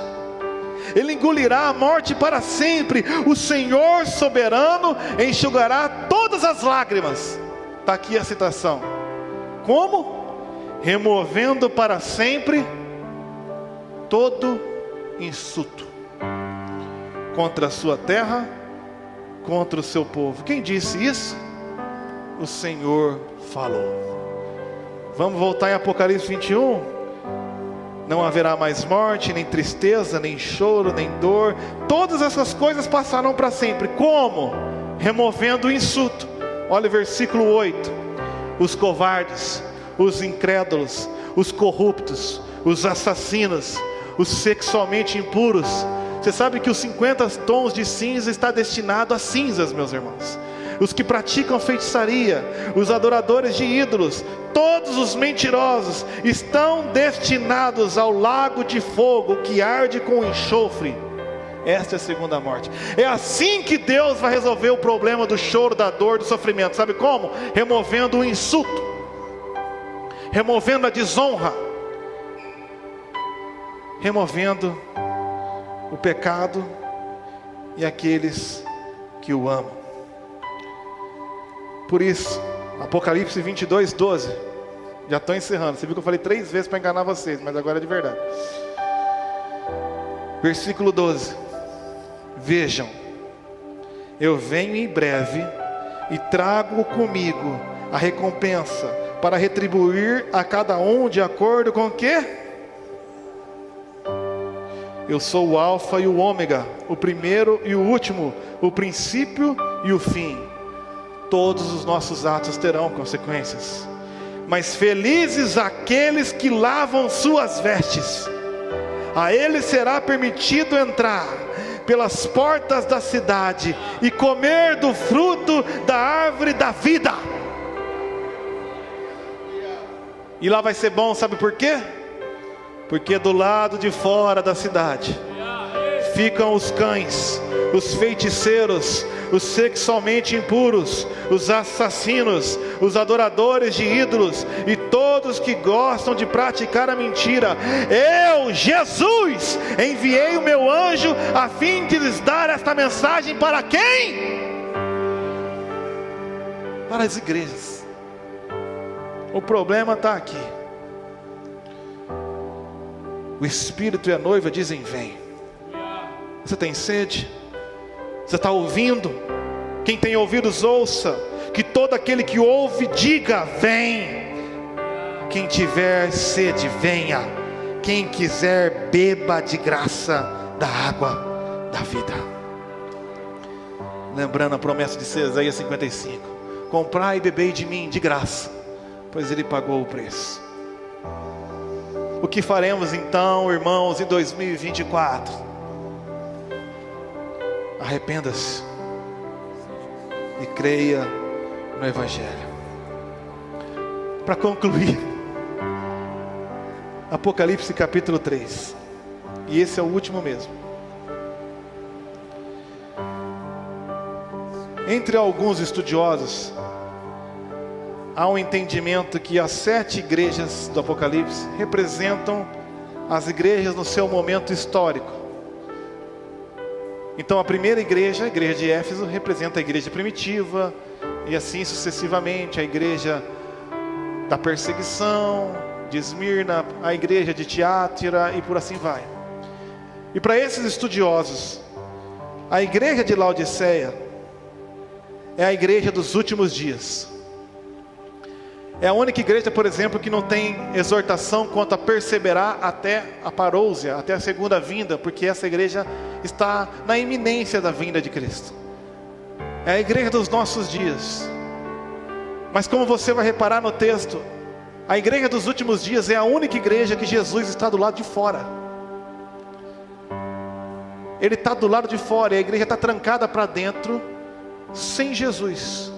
Ele engolirá a morte para sempre. O Senhor soberano enxugará todas as lágrimas. Está aqui a citação. Como? Removendo para sempre todo insulto contra a sua terra, contra o seu povo. Quem disse isso? O Senhor falou. Vamos voltar em Apocalipse 21. Não haverá mais morte, nem tristeza, nem choro, nem dor. Todas essas coisas passarão para sempre. Como? Removendo o insulto. Olha o versículo 8. Os covardes, os incrédulos, os corruptos, os assassinos, os sexualmente impuros, Você sabe que os 50 tons de cinza está destinado a cinzas, meus irmãos. Os que praticam feitiçaria, os adoradores de ídolos, todos os mentirosos estão destinados ao lago de fogo que arde com enxofre. Esta é a segunda morte. É assim que Deus vai resolver o problema do choro, da dor, do sofrimento. Sabe como? Removendo o insulto, removendo a desonra, removendo o pecado e aqueles que o amam. Por isso, Apocalipse 22, 12. Já estou encerrando. Você viu que eu falei 3 vezes para enganar vocês, mas agora é de verdade. Versículo 12. Vejam, eu venho em breve e trago comigo a recompensa para retribuir a cada um de acordo com o quê? Eu sou o Alfa e o Ômega, o primeiro e o último, o princípio e o fim. Todos os nossos atos terão consequências, mas felizes aqueles que lavam suas vestes. A eles será permitido entrar pelas portas da cidade e comer do fruto da árvore da vida. E lá vai ser bom, sabe por quê? Porque do lado de fora da cidade ficam os cães, os feiticeiros, os sexualmente impuros, os assassinos, os adoradores de ídolos e todos que gostam de praticar a mentira. Eu, Jesus, enviei o meu anjo a fim de lhes dar esta mensagem para quem? Para as igrejas. O problema está aqui. O Espírito e a noiva dizem: vem. Você tem sede? Você está ouvindo? Quem tem ouvidos ouça. Que todo aquele que ouve diga: vem. Quem tiver sede, venha. Quem quiser, beba de graça da água da vida. Lembrando a promessa de Isaías 55: comprai e bebei de mim de graça, pois ele pagou o preço. O que faremos então, irmãos, em 2024? Arrependa-se e creia no Evangelho. Para concluir, Apocalipse capítulo 3, e esse é o último mesmo. Entre alguns estudiosos, há um entendimento que as 7 igrejas do Apocalipse representam as igrejas no seu momento histórico. Então a primeira igreja, a igreja de Éfeso, representa a igreja primitiva, e assim sucessivamente, a igreja da perseguição, de Esmirna, a igreja de Tiátira, e por assim vai. E para esses estudiosos, a igreja de Laodiceia é a igreja dos últimos dias. É a única igreja, por exemplo, que não tem exortação quanto a perseverar até a parousia, até a segunda vinda, porque essa igreja está na iminência da vinda de Cristo. É a igreja dos nossos dias. Mas como você vai reparar no texto, a igreja dos últimos dias é a única igreja que Jesus está do lado de fora. Ele está do lado de fora, e a igreja está trancada para dentro, sem Jesus,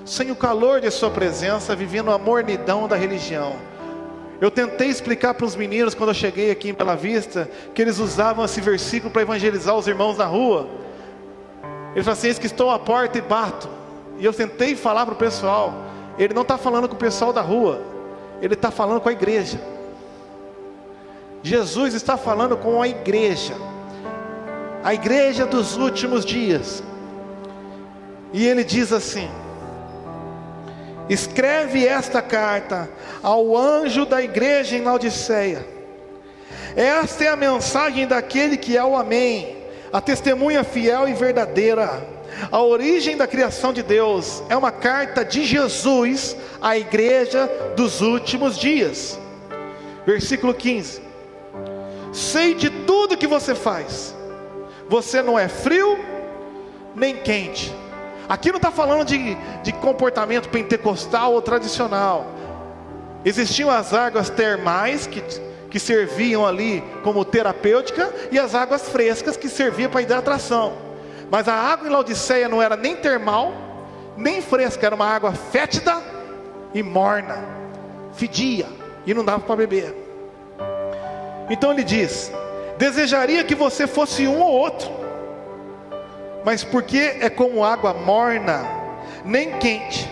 sem o calor de sua presença, vivendo a mornidão da religião. Eu tentei explicar para os meninos, quando eu cheguei aqui em Bela Vista, que eles usavam esse versículo para evangelizar os irmãos na rua. Eles falaram assim: eis que estou à porta e bato. E eu tentei falar para o pessoal: ele não está falando com o pessoal da rua, ele está falando com a igreja. Jesus está falando com a igreja dos últimos dias. E ele diz assim: escreve esta carta ao anjo da igreja em Laodiceia. Esta é a mensagem daquele que é o Amém, a testemunha fiel e verdadeira, a origem da criação de Deus. É uma carta de Jesus à igreja dos últimos dias. Versículo 15: sei de tudo que você faz, você não é frio nem quente. Aqui não está falando de comportamento pentecostal ou tradicional. Existiam as águas termais que serviam ali como terapêutica, e as águas frescas, que serviam para hidratação. Mas a água em Laodiceia não era nem termal, nem fresca, era uma água fétida e morna, fedia, e não dava para beber. Então ele diz: desejaria que você fosse um ou outro, mas porque é como água morna, nem quente,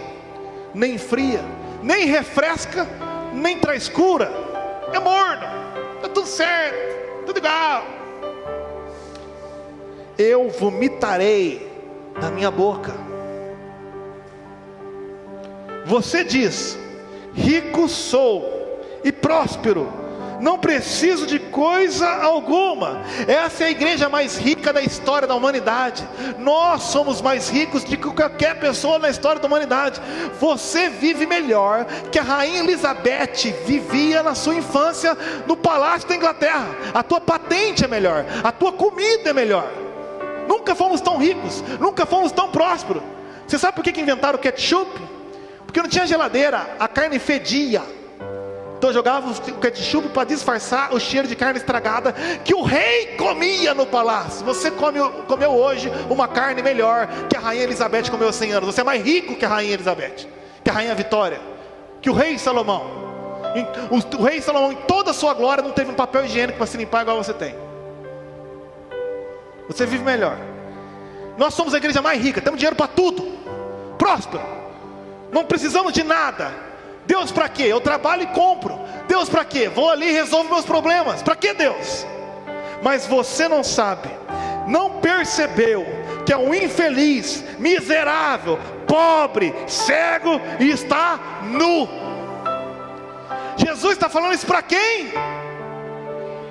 nem fria, nem refresca, nem traz cura, é morno, está tudo certo, tudo igual. Eu vomitarei da minha boca. Você diz: rico sou e próspero, não preciso de coisa alguma. Essa é a igreja mais rica da história da humanidade. Nós somos mais ricos do que qualquer pessoa na história da humanidade. Você vive melhor que a rainha Elizabeth vivia na sua infância no palácio da Inglaterra. A tua patente é melhor, a tua comida é melhor. Nunca fomos tão ricos, nunca fomos tão prósperos. Você sabe por que inventaram o ketchup? Porque não tinha geladeira, a carne fedia. Então jogava o ketchup para disfarçar o cheiro de carne estragada que o rei comia no palácio. Você comeu hoje uma carne melhor que a rainha Elizabeth comeu há 100 anos. Você é mais rico que a rainha Elizabeth, que a rainha Vitória, que o rei Salomão. O rei Salomão, em toda a sua glória, não teve um papel higiênico para se limpar igual você tem. Você vive melhor. Nós somos a igreja mais rica, temos dinheiro para tudo, próspero, não precisamos de nada. Deus para quê? Eu trabalho e compro. Deus para quê? Vou ali e resolvo meus problemas. Para que Deus? Mas você não sabe, não percebeu que é um infeliz, miserável, pobre, cego e está nu. Jesus está falando isso para quem?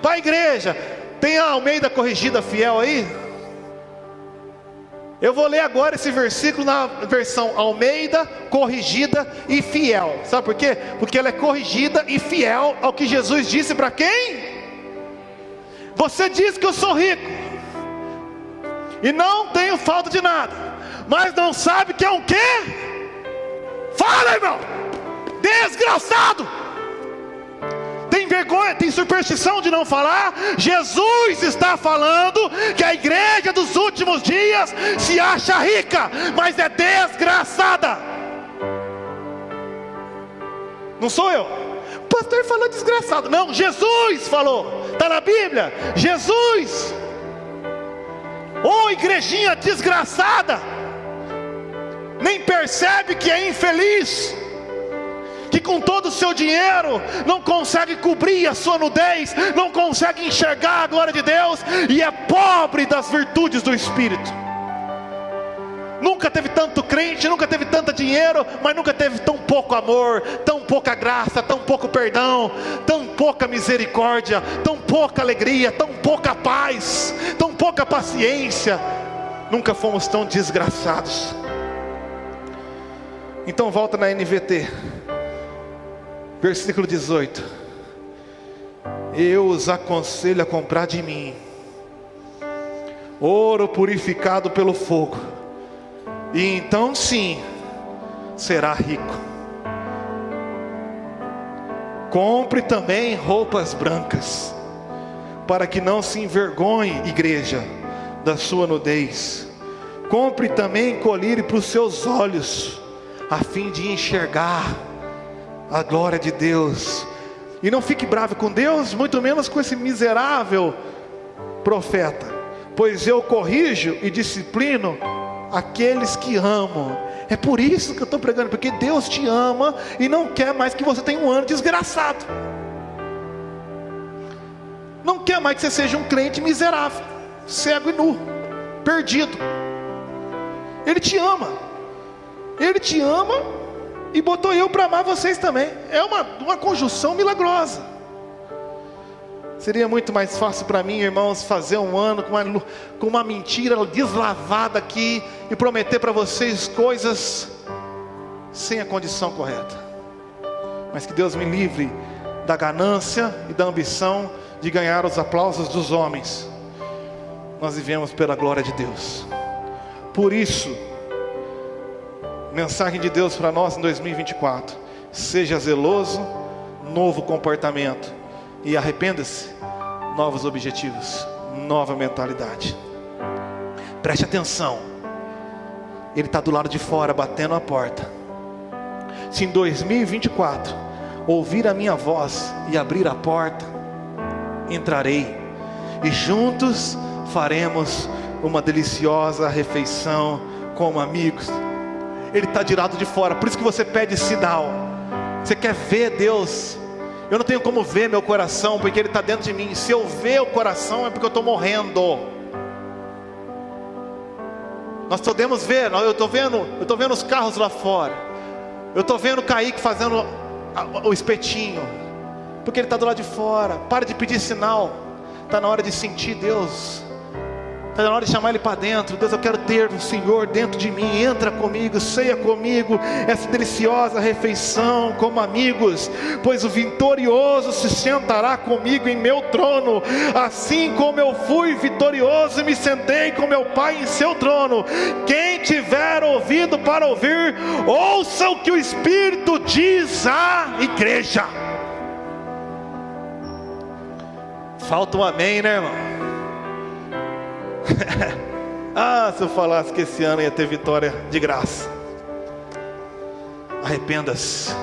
Para a igreja. Tem a Almeida Corrigida Fiel aí? Eu vou ler agora esse versículo na versão Almeida, Corrigida e Fiel. Sabe por quê? Porque ela é corrigida e fiel ao que Jesus disse para quem? Você diz que eu sou rico e não tenho falta de nada, mas não sabe que é um quê? Fala, irmão! Desgraçado! Tem vergonha, tem superstição de não falar? Jesus está falando que a igreja dos últimos dias se acha rica, mas é desgraçada. Não sou eu. O pastor falou desgraçado. Não, Jesus falou. Está na Bíblia. Jesus. Ô igrejinha desgraçada, nem percebe que é infeliz, que com todo o seu dinheiro não consegue cobrir a sua nudez, não consegue enxergar a glória de Deus, e é pobre das virtudes do Espírito. Nunca teve tanto crente, nunca teve tanto dinheiro, mas nunca teve tão pouco amor, tão pouca graça, tão pouco perdão, tão pouca misericórdia, tão pouca alegria, tão pouca paz, tão pouca paciência. Nunca fomos tão desgraçados. Então volta na NVT, versículo 18. Eu os aconselho a comprar de mim ouro purificado pelo fogo, e então sim será rico. Compre também roupas brancas, para que não se envergonhe, igreja, da sua nudez. Compre também colírio para os seus olhos, a fim de enxergar a glória de Deus. E não fique bravo com Deus, muito menos com esse miserável profeta, pois eu corrijo e disciplino aqueles que amam. É por isso que eu estou pregando, porque Deus te ama e não quer mais que você tenha um ano desgraçado. Não quer mais que você seja um crente miserável, cego e nu, perdido. Ele te ama. Ele te ama e botou eu para amar vocês também. É uma conjunção milagrosa. Seria muito mais fácil para mim, irmãos, fazer um ano com uma mentira deslavada aqui e prometer para vocês coisas sem a condição correta. Mas que Deus me livre da ganância e da ambição de ganhar os aplausos dos homens. Nós vivemos pela glória de Deus. Por isso, mensagem de Deus para nós em 2024: seja zeloso, novo comportamento. E arrependa-se, novos objetivos, nova mentalidade. Preste atenção. Ele está do lado de fora, batendo a porta. Se em 2024 ouvir a minha voz e abrir a porta, entrarei, e juntos faremos uma deliciosa refeição como amigos. Ele está de lado de fora. Por isso que você pede sinal. Você quer ver Deus. Eu não tenho como ver meu coração, porque Ele está dentro de mim. Se eu ver o coração, é porque eu estou morrendo. Nós podemos ver. Eu estou vendo os carros lá fora. Eu estou vendo o Kaique fazendo o espetinho, porque ele está do lado de fora. Para de pedir sinal. Está na hora de sentir Deus. Está na hora de chamar Ele para dentro. Deus, eu quero ter o Senhor dentro de mim. Entra comigo, ceia comigo essa deliciosa refeição como amigos. Pois o vitorioso se sentará comigo em meu trono, assim como eu fui vitorioso e me sentei com meu Pai em seu trono. Quem tiver ouvido para ouvir, ouça o que o Espírito diz à igreja. Falta um amém, né, irmão? Se eu falasse que esse ano ia ter vitória de graça. Arrependa-se.